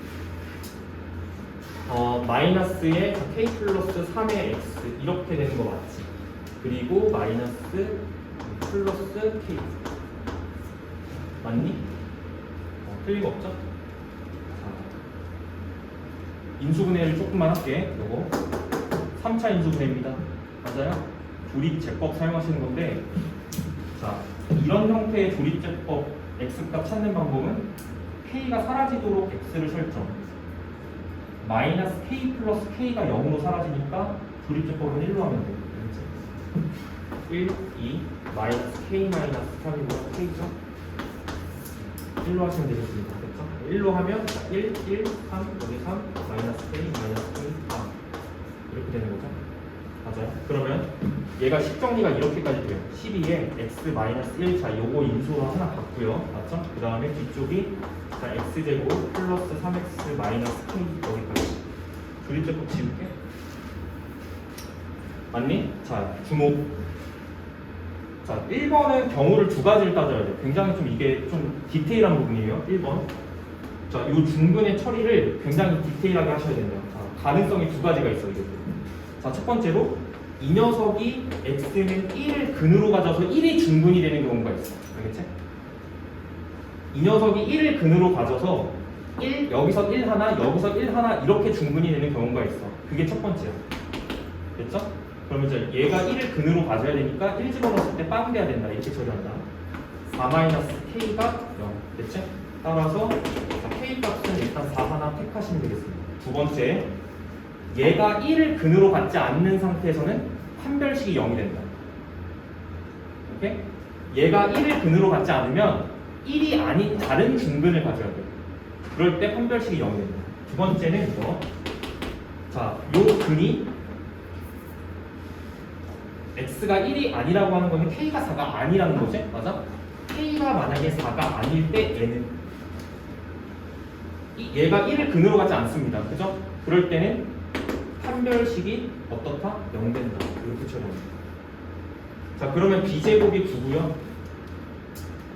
마이너스에 k 플러스 3의 x 이렇게 되는 거 맞지? 그리고 마이너스 플러스 k 맞니? 틀린 거 없죠? 자, 인수분해를 조금만 할게. 요거 3차 인수분해입니다. 맞아요? 조립제법 사용하시는 건데, 자, 이런 형태의 조립제법 x값 찾는 방법은 k가 사라지도록 x를 설정. 마이너스 k 플러스 k가 0으로 사라지니까 조립제법은 1로 하면 돼. 1, 2, 마이너스 k 마이너스 3이고 k죠? 1로 하시면 되겠습니다. 됐죠? 1로 하면 1, 1, 3, 여기 3, 마이너스 k, 마이너스 k, 4 이렇게 되는 거죠? 맞아요? 그러면 얘가 식정리가 이렇게까지 돼요. 12에 x 마이너스 1, 자 요거 인수로 하나 갖고요. 맞죠? 그 다음에 뒤쪽이 자 x제곱 플러스 3x 마이너스 k 여기까지 조립제법 지울게. 맞니? 자 주목. 자 1번은 경우를 두 가지를 따져야 돼요. 굉장히 좀 이게 좀 디테일한 부분이에요. 1번. 자 요 중근의 처리를 굉장히 디테일하게 하셔야 된다. 자, 가능성이 두 가지가 있어요. 이게. 자, 첫 번째로 이 녀석이 x는 1을 근으로 가져서 1이 중근이 되는 경우가 있어. 알겠지? 이 녀석이 1을 근으로 가져서 1, 여기서 1 하나, 여기서 1 하나 이렇게 중근이 되는 경우가 있어. 그게 첫 번째야. 됐죠? 그러면 이제 얘가 1을 근으로 가져야 되니까 1 집어넣었을 때 빵 돼야 된다. 이렇게 처리한다. 4-k가 0. 됐지? 따라서 k 값은 일단 4 하나 택하시면 되겠습니다. 두 번째, 얘가 1을 근으로 받지 않는 상태에서는 판별식이 0이 된다. 오케이? 얘가 1을 근으로 받지 않으면 1이 아닌 다른 중근을 가져야 돼. 그럴 때 판별식이 0이 된다. 두 번째는 이거. 자, 요 근이 x가 1이 아니라고 하는 거는 k가 4가 아니라는 거지? 맞아? k가 만약에 4가 아닐 때 얘는 얘가 1을 근으로 가지 않습니다. 그죠? 그럴 때는 판별식이 어떻다? 0 된다. 이렇게 처리합니다. 자, 그러면 b제곱이 9고요.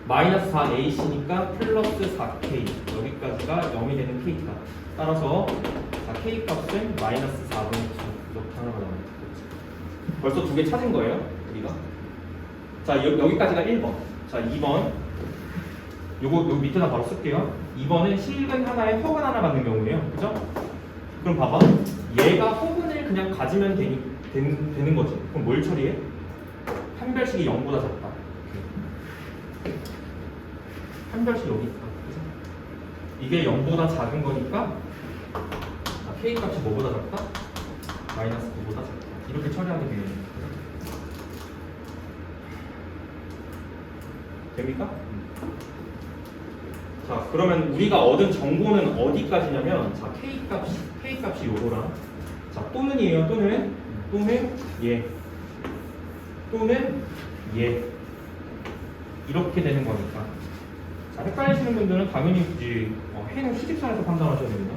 마이너스 4ac니까 플러스 4k. 여기까지가 0이 되는 k다. 따라서 자, k 값은 마이너스 4분의 9. 이렇게 하나가 나옵니다. 벌써 두 개 찾은 거예요, 우리가. 자, 여기까지가 1번. 자, 2번. 요거 밑에다 바로 쓸게요. 2번은 실근 하나에 허근 하나 받는 경우예요. 그죠? 그럼 봐봐. 얘가 허근을 그냥 가지면 되는 거지. 그럼 뭘 처리해? 판별식이 0보다 작다. 판별식이 여기 있다. 그죠? 이게 0보다 작은 거니까 k 값이 뭐보다 작다? 마이너스 9보다 작다. 이렇게 처리하게 되는 거예요. 됩니까? 자, 그러면 우리가 얻은 정보는 어디까지냐면, 자, k 값이 요거랑, 자, 또는이에요. 또는 얘, 또는 얘 이렇게 되는 거니까. 자, 헷갈리시는 분들은 당연히 이제 해는 수직선에서 판단하셔야 됩니다.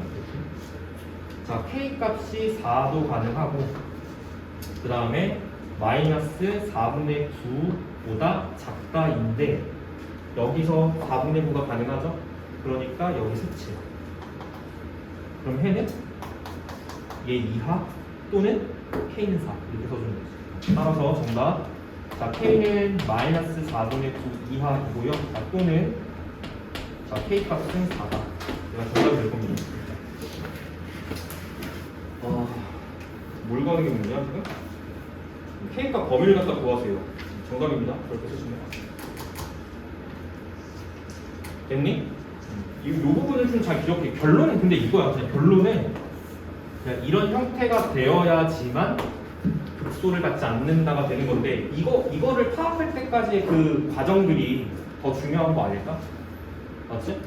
자, k 값이 4도 가능하고, 그 다음에 마이너스 4분의 9보다 작다인데 여기서 4분의 9가 가능하죠? 그러니까 여기 수치. 그럼 해는 얘 이하 또는 k는 4 이렇게 써주는 거죠. 따라서 정답. 자, k는 마이너스 4분의 9 이하이고요. 자, 또는 자, k 값은 4다. 이건 정답이 될 겁니다. 뭘 구하는 게 문제야 지금? k값 범위를 갖다 구하세요. 정답입니다. 그렇게 쓰시면 됐니? 이 부분을 좀 잘 기억해. 결론은 근데 이거야. 그냥 결론은 그냥 이런 형태가 되어야지만 극소를 갖지 않는다가 되는 건데, 이거를 파악할 때까지의 그 과정들이 더 중요한 거 아닐까? 맞지?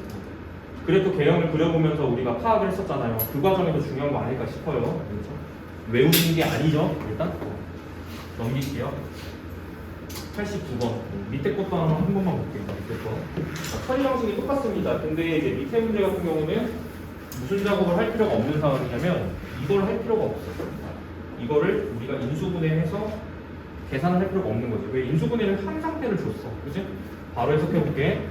그래도 개형을 그려보면서 우리가 파악을 했었잖아요. 그 과정이 더 중요한 거 아닐까 싶어요. 그렇죠? 외우는 게 아니죠. 일단 넘길게요. 89번 밑에 것도 한 번만 볼게요. 밑에 거. 자, 처리 방식이 똑같습니다. 근데 이제 밑에 문제 같은 경우는 무슨 작업을 할 필요가 없는 상황이냐면 이걸 할 필요가 없어요. 이거를 우리가 인수분해해서 계산을 할 필요가 없는 거지. 왜? 인수분해를 한 상태를 줬어. 그치? 바로 해석해볼게.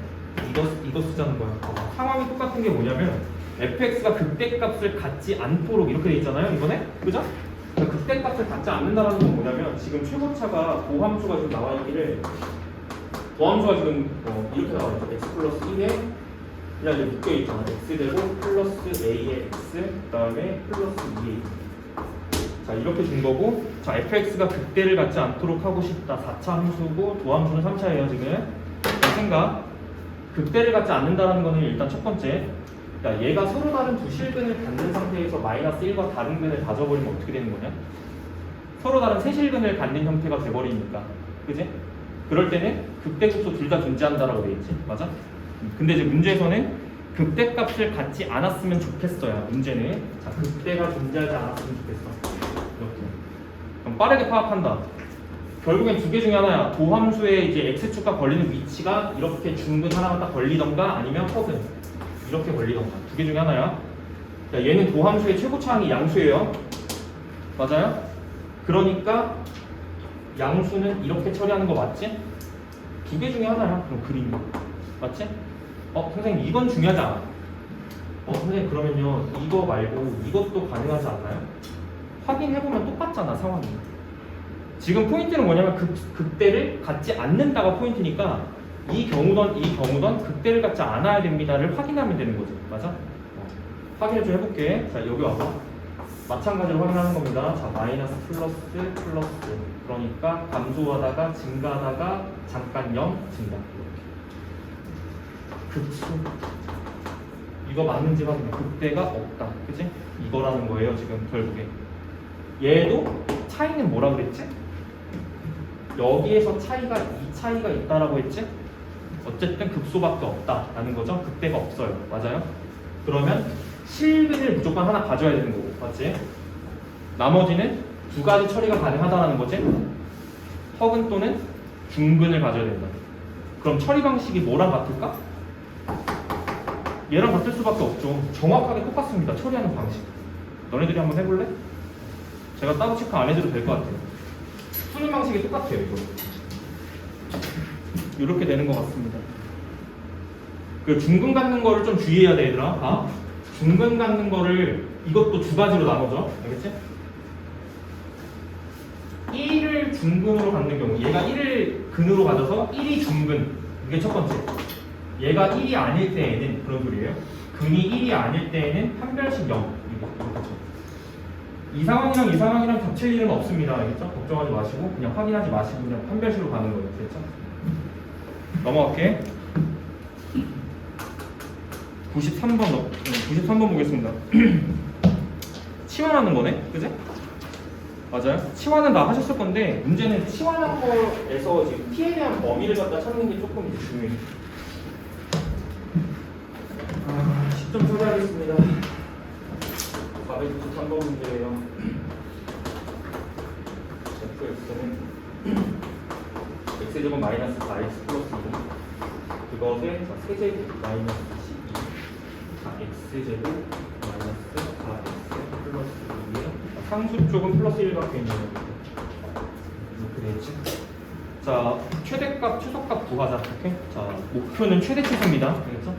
이거 쓰자는 거야. 상황이 똑같은 게 뭐냐면 fx가 극대값을 갖지 않도록 이렇게 돼 있잖아요, 이번에, 그죠? 그러니까 극대값을 갖지 않는다라는 건 뭐냐면 지금 최고차가 도함수가 지금 나와 있기를 도함수가 지금 이렇게 나와 있죠. x 플러스 1에 그냥 이제 묶여 있잖아. x제곱 플러스 a의 x 그다음에 플러스 2a. 자 이렇게 준 거고, 자 fx가 극대를 갖지 않도록 하고 싶다. 4차 함수고 도함수는 3차예요 지금. 생각. 극대를 갖지 않는다라는 거는 일단 첫 번째. 야, 얘가 서로 다른 두 실근을 갖는 상태에서 마이너스 1과 다른 근을 가져버리면 어떻게 되는 거냐? 서로 다른 세 실근을 갖는 형태가 돼버리니까, 그지? 그럴 때는 극대급소 둘 다 존재한다라고 돼 있지, 맞아? 근데 이제 문제에서는 극대값을 갖지 않았으면 좋겠어요. 문제는 자 극대가 존재하지 않았으면 좋겠어. 이렇게. 그럼 빠르게 파악한다. 결국엔 두 개 중에 하나야. 도함수에 이제 x축과 걸리는 위치가 이렇게 중근 하나가 딱 걸리던가 아니면 허근 이렇게 걸리던가 두 개 중에 하나야. 자, 얘는 도함수의 최고차항이 양수예요. 맞아요? 그러니까 양수는 이렇게 처리하는 거 맞지? 두 개 중에 하나야. 그럼 그림 맞지? 선생님 이건 중요하지 않아. 선생님 그러면요 이거 말고 이것도 가능하지 않나요? 확인해보면 똑같잖아 상황이. 지금 포인트는 뭐냐면 극대를 갖지 않는다가 포인트니까 이 경우던 극대를 갖지 않아야 됩니다를 확인하면 되는 거지. 맞아? 확인을 좀 해볼게. 자 여기 와봐. 마찬가지로 확인하는 겁니다. 자 마이너스 플러스 그러니까 감소하다가 증가하다가 잠깐 0 증가. 극수 이거 맞는지 확인해. 극대가 없다. 그치? 이거라는 거예요 지금 결국에. 얘도 차이는 뭐라 그랬지? 여기에서 차이가 이 차이가 있다라고 했지? 어쨌든 극소밖에 없다라는 거죠. 극대가 없어요. 맞아요? 그러면 실근을 무조건 하나 가져야 되는 거고, 맞지? 나머지는 두 가지 처리가 가능하다라는 거지. 허근 또는 중근을 가져야 된다. 그럼 처리 방식이 뭐랑 같을까? 얘랑 같을 수밖에 없죠. 정확하게 똑같습니다. 처리하는 방식. 너네들이 한번 해볼래? 제가 따로 체크 안 해줘도 될 것 같아요. 푸는 방식이 똑같아요. 이거. 이렇게 되는 것 같습니다. 그 중근 갖는 거를 좀 주의해야 돼, 얘들아. 중근 갖는 거를 이것도 두 가지로 나눠져. 알겠지? 1을 중근으로 갖는 경우, 얘가 1을 근으로 가져서 1이 중근. 이게 첫 번째. 얘가 1이 아닐 때에는 그런 소리예요. 근이 1이 아닐 때에는 한 별씩 0. 이 상황이랑 이 상황이랑 겹칠 일은 없습니다. 알겠죠? 걱정하지 마시고 그냥 확인하지 마시고 그냥 한 별씩으로 가는 거예요. 됐죠? 넘어갈게. 93번 보겠습니다. 치환하는 거네? 그지? 맞아요? 치환은 다 하셨을 건데 문제는 치환한 거에서 지금 t에 대한 범위를 갖다 찾는 게 조금 이제 중요해요. 10점 초과하겠습니다. 493번 문제예요. fx는 x제곱 마이너스 4x 플러스 2 그것에 세제곱 마이너스 12 x제곱 마이너스 4x 플러스 2에 상수 쪽은 플러스 1밖에 있는 이렇게 되겠지. 자 최대값 최소값 구하자. 오케이? 자 목표는 최대 최소입니다. 알겠죠?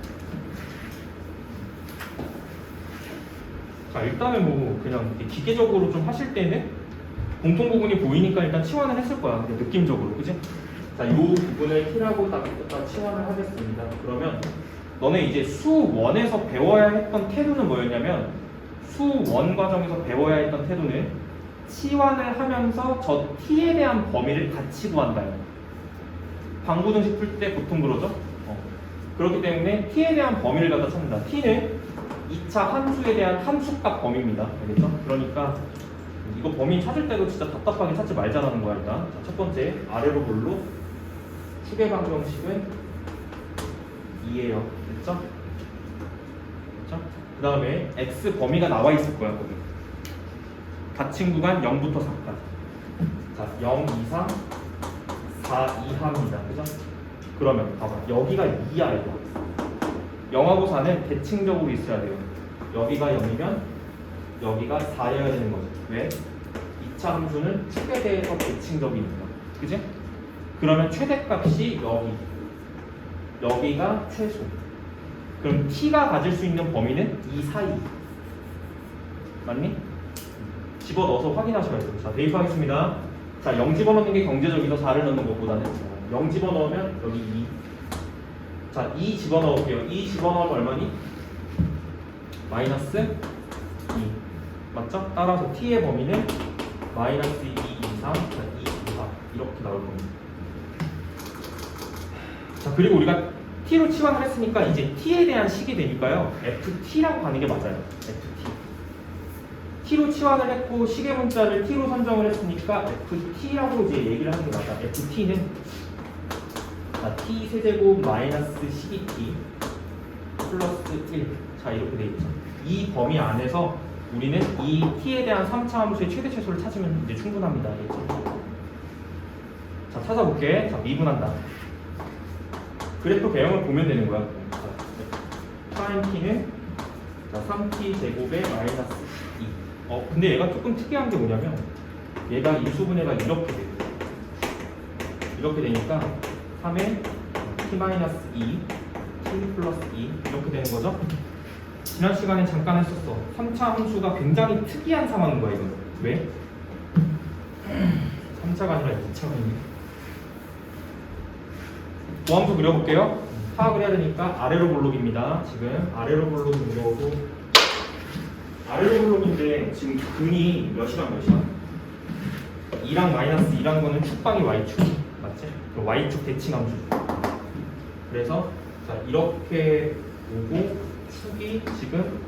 자 일단은 뭐 그냥 기계적으로 좀 하실 때는 공통 부분이 보이니까 일단 치환을 했을 거야. 느낌적으로, 그지? 자, 이 부분을 t라고 딱 치환을 하겠습니다. 그러면 너네 이제 수1에서 배워야 했던 태도는 뭐였냐면 수1 과정에서 배워야 했던 태도는 치환을 하면서 저 t에 대한 범위를 같이 구한다요. 방부등식 풀 때 보통 그러죠? 그렇기 때문에 t에 대한 범위를 갖다 찾는다. t는 2차 함수에 대한 함수값 범위입니다. 알겠죠? 그러니까 이거 범위 찾을 때도 진짜 답답하게 찾지 말자라는 거야. 일단 자, 첫 번째 아래로 볼로 축의 방정식은 2예요. 됐죠? 됐죠? 그 다음에 x 범위가 나와 있을 거야. 거기 닫힌 구간 0부터 4까지. 자 0 이상 4 이하입니다. 그죠? 그러면 봐봐 여기가 2야 이거. 0하고 4는 대칭적으로 있어야 돼요. 여기가 0이면 여기가 4여야 되는 거죠. 왜? 2차 함수는 축에 대해서 대칭적이니까. 그지? 그러면 최대값이 여기가 최소. 그럼 t가 가질 수 있는 범위는 이 사이. 맞니? 집어넣어서 확인하셔야 돼요. 자, 대입하겠습니다. 자, 0 집어넣는 게 경제적이죠. 4를 넣는 것보다는. 0 집어넣으면 여기 2. 자, 2 집어넣을게요. 2 집어넣으면 얼마니? 마이너스 2. 맞죠? 따라서 t의 범위는 마이너스 2, 2, 3, 2, 2, 4 이렇게 나올 겁니다. 자, 그리고 우리가 t로 치환을 했으니까 이제 t에 대한 식이 되니까요. ft라고 가는 게 맞아요. ft. t로 치환을 했고 식의 문자를 t로 선정을 했으니까 ft라고 이제 얘기를 하는 게 맞아. ft는 자, t 세제곱 마이너스 12t 플러스 1. 자, 이렇게 돼 있죠. 이 범위 안에서 우리는 이 t에 대한 3차 함수의 최대 최소를 찾으면 이제 충분합니다. 알겠죠? 자, 찾아볼게. 자, 미분한다. 그래프 배형을 보면 되는 거야. sin t는 자, 3t 제곱에 마이너스 2. 근데 얘가 조금 특이한 게 뭐냐면 얘가 일수분해가 이렇게 돼요. 이렇게 되니까 3에 t 마이너스 2, t 플러스 2 이렇게 되는 거죠. 지난 시간에 잠깐 했었어. 3차 함수가 굉장히 특이한 상황인 거야, 이거. 왜? 3차가 아니라 2차거든요. 도함수 그려볼게요. 파악을 해야 되니까 아래로 볼록입니다. 지금 아래로 볼록인 거고 아래로 볼록인데 지금 근이 몇이랑 몇이야? 2랑 마이너스 2란 거는 축방이 y축 맞지? 그럼 y축 대칭함수. 그래서 자 이렇게 오고 축이 지금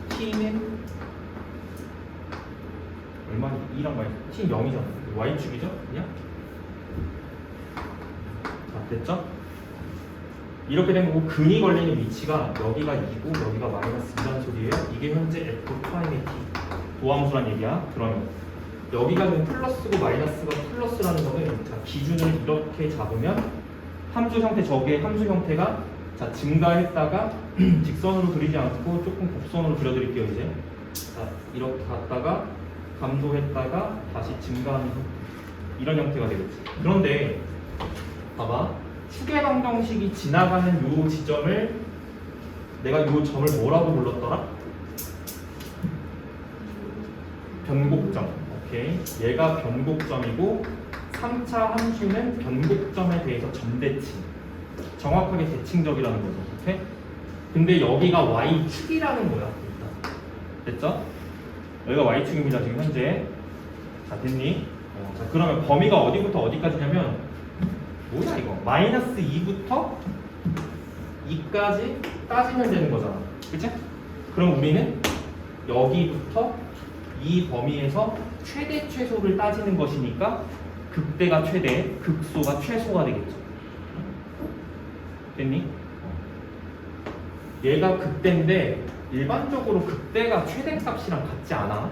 t는 얼마니? 2랑 마이너스 t는 0이잖아. y축이죠? 그냥? 됐죠? 이렇게 된 거고 근이 걸리는 위치가 여기가 2고 여기가 마이너스 2라는 소리예요. 이게 현재 f'의 t 도함수란 얘기야. 그러면 여기가 지금 플러스고 마이너스가 플러스라는 거는 자, 기준을 이렇게 잡으면 함수 형태 저게 함수 형태가 자 증가했다가 직선으로 그리지 않고 조금 곡선으로 그려드릴게요. 이제 자 이렇게 갔다가 감소했다가 다시 증가하는 이런 형태가 되겠지. 그런데 봐봐. 축의 방정식이 지나가는 요 지점을 내가 요 점을 뭐라고 불렀더라? 변곡점. 오케이. 얘가 변곡점이고 3차 함수는 변곡점에 대해서 점대칭. 정확하게 대칭적이라는 거죠. 오케이? 근데 여기가 y축이라는 거야. 일단. 됐죠? 여기가 y축입니다. 지금 현재. 자, 됐니? 자, 그러면 범위가 어디부터 어디까지냐면 뭐야 이거? 마이너스 2부터 2까지 따지면 되는 거잖아. 그치? 그럼 우리는 여기부터 이 범위에서 최대 최소를 따지는 것이니까 극대가 최대, 극소가 최소가 되겠죠. 됐니? 얘가 극대인데 일반적으로 극대가 최대값이랑 같지 않아.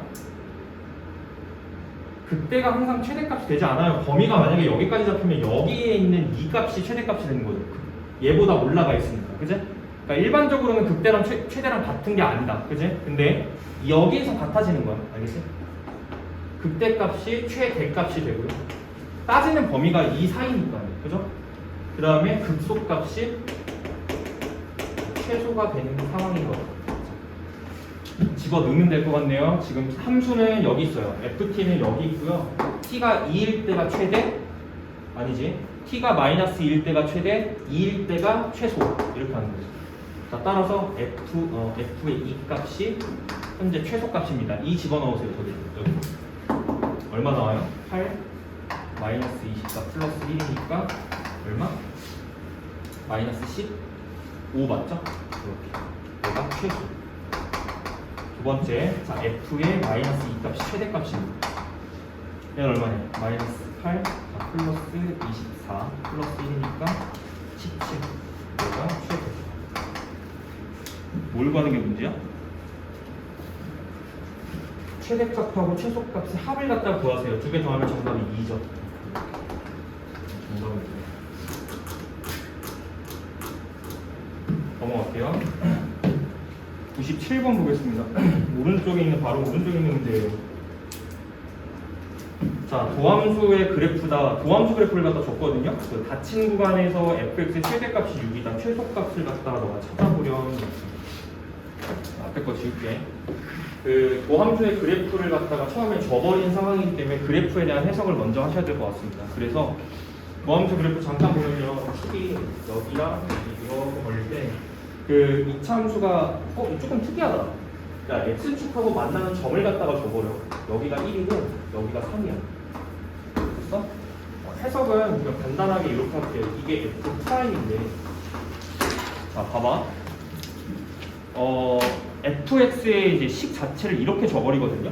극대가 항상 최대값이 되지 않아요. 범위가 만약에 여기까지 잡히면 여기에 있는 이 값이 최대값이 되는 거죠. 얘보다 올라가 있으니까. 그지? 그러니까 일반적으로는 극대랑 최대랑 같은 게 아니다. 그지? 근데 여기에서 같아지는 거야. 알겠지? 극대값이 최대값이 되고요. 따지는 범위가 이 사이니까요. 그죠? 그 다음에 극소값이 최소가 되는 상황인 거죠. 집어넣으면 될 것 같네요. 지금 함수는 여기 있어요. ft는 여기 있고요. t가 2일 때가 최대? 아니지. t가 마이너스 2일 때가 최대, 2일 때가 최소. 이렇게 하는 거죠. 자, 따라서 f의 이 값이 현재 최소값입니다. 2 집어넣으세요. 여기. 얼마 나와요? 8 마이너스 24 플러스 1이니까 얼마? 마이너스 15 맞죠? 이렇게. 얘가 최소. 두 번째, 자 f의 마이너스 2 값이 최대값입니다. 얘는 얼마냐? 마이너스 8, 자, 플러스 24, 플러스 1이니까 17. 얘가 최대. 뭘 구하는 게 문제야? 최대값하고 최소값의 합을 갖다 구하세요. 두 개 더하면 정답이 2죠. 정답은 넘어갈게요. 97번 보겠습니다. 오른쪽에 있는 바로 오른쪽에 있는 문제예요. 자, 도함수의 그래프다. 도함수 그래프를 갖다 줬거든요. 그 닫힌 구간에서 fx의 최대값이 6이다. 최소값을 갖다가 너가 찾아보렴. 앞에 거 지울게. 그 도함수의 그래프를 갖다가 처음에 줘버린 상황이기 때문에 그래프에 대한 해석을 먼저 하셔야 될 것 같습니다. 그래서 도함수 그래프 잠깐 보면요, 축이 여기랑 이렇게 걸릴 때 그 이차함수가 조금 특이하다. 야, x축하고 만나는 점을 갖다가 줘버려. 여기가 1이고 여기가 3이야. 됐어? 해석은 그냥 간단하게 이렇게 할게요. 이게 F'인데, 자 봐봐. fx의 이제 식 자체를 이렇게 줘버리거든요.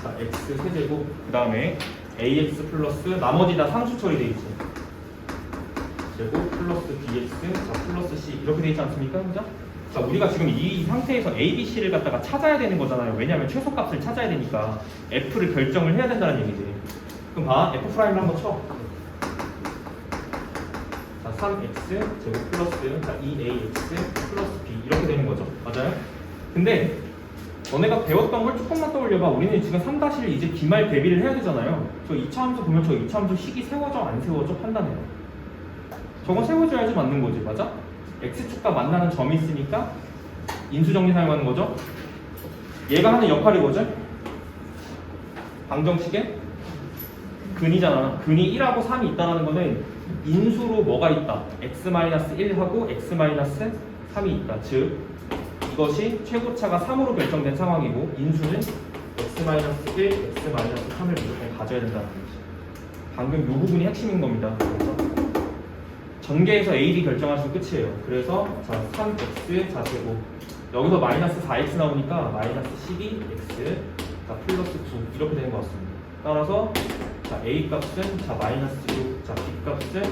자, x 세제곱, 그 다음에 ax 플러스 나머지 다 상수 처리돼 있지. 제곱 플러스 bx, 자 플러스 c 이렇게 돼 있지 않습니까, 그죠? 자, 우리가 지금 이 상태에서 a, b, c를 갖다가 찾아야 되는 거잖아요. 왜냐하면 최소값을 찾아야 되니까 f를 결정을 해야 된다는 얘기지. 그럼 봐, f 프라임을 한번 쳐. 자, 3x 제곱 플러스 자 2ax 플러스 b 이렇게 되는 거죠. 맞아요? 근데 너네가 배웠던 걸 조금만 떠올려봐. 우리는 지금 3-1 이제 비말 대비를 해야 되잖아요. 저 2차 함수 보면 저 2차 함수 식이 세워져 안 세워져 판단해요. 저건 세워줘야지 맞는 거지. 맞아? x축과 만나는 점이 있으니까 인수정리 사용하는 거죠. 얘가 하는 역할이 뭐죠? 방정식에 근이잖아. 근이 1하고 3이 있다는 거는 인수로 뭐가 있다? x-1하고 x-3이 있다. 즉 이것이 최고차가 3으로 결정된 상황이고 인수는 x-1, x-3을 무조건 가져야 된다는 거지. 방금 이 부분이 핵심인 겁니다. 그래서 전개에서 a, b 결정하시면 끝이에요. 그래서 자 3x 자제곱 여기서 마이너스 4x 나오니까 마이너스 12x 자 플러스 9 이렇게 되는 것 같습니다. 따라서 자 a 값은 자 마이너스 6, 자 b 값은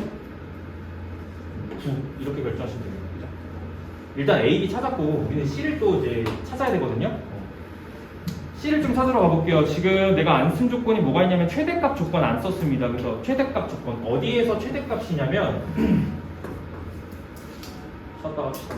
9 이렇게 결정하시면 됩니다. 그죠? 일단 a, b 찾았고 우리는 c를 또 이제 찾아야 되거든요. C를 좀 찾으러 가볼게요. 지금 내가 안 쓴 조건이 뭐가 있냐면 최대값 조건 안 썼습니다. 그래서 최대값 조건 어디에서 최대값이냐면 쳤다 합시다.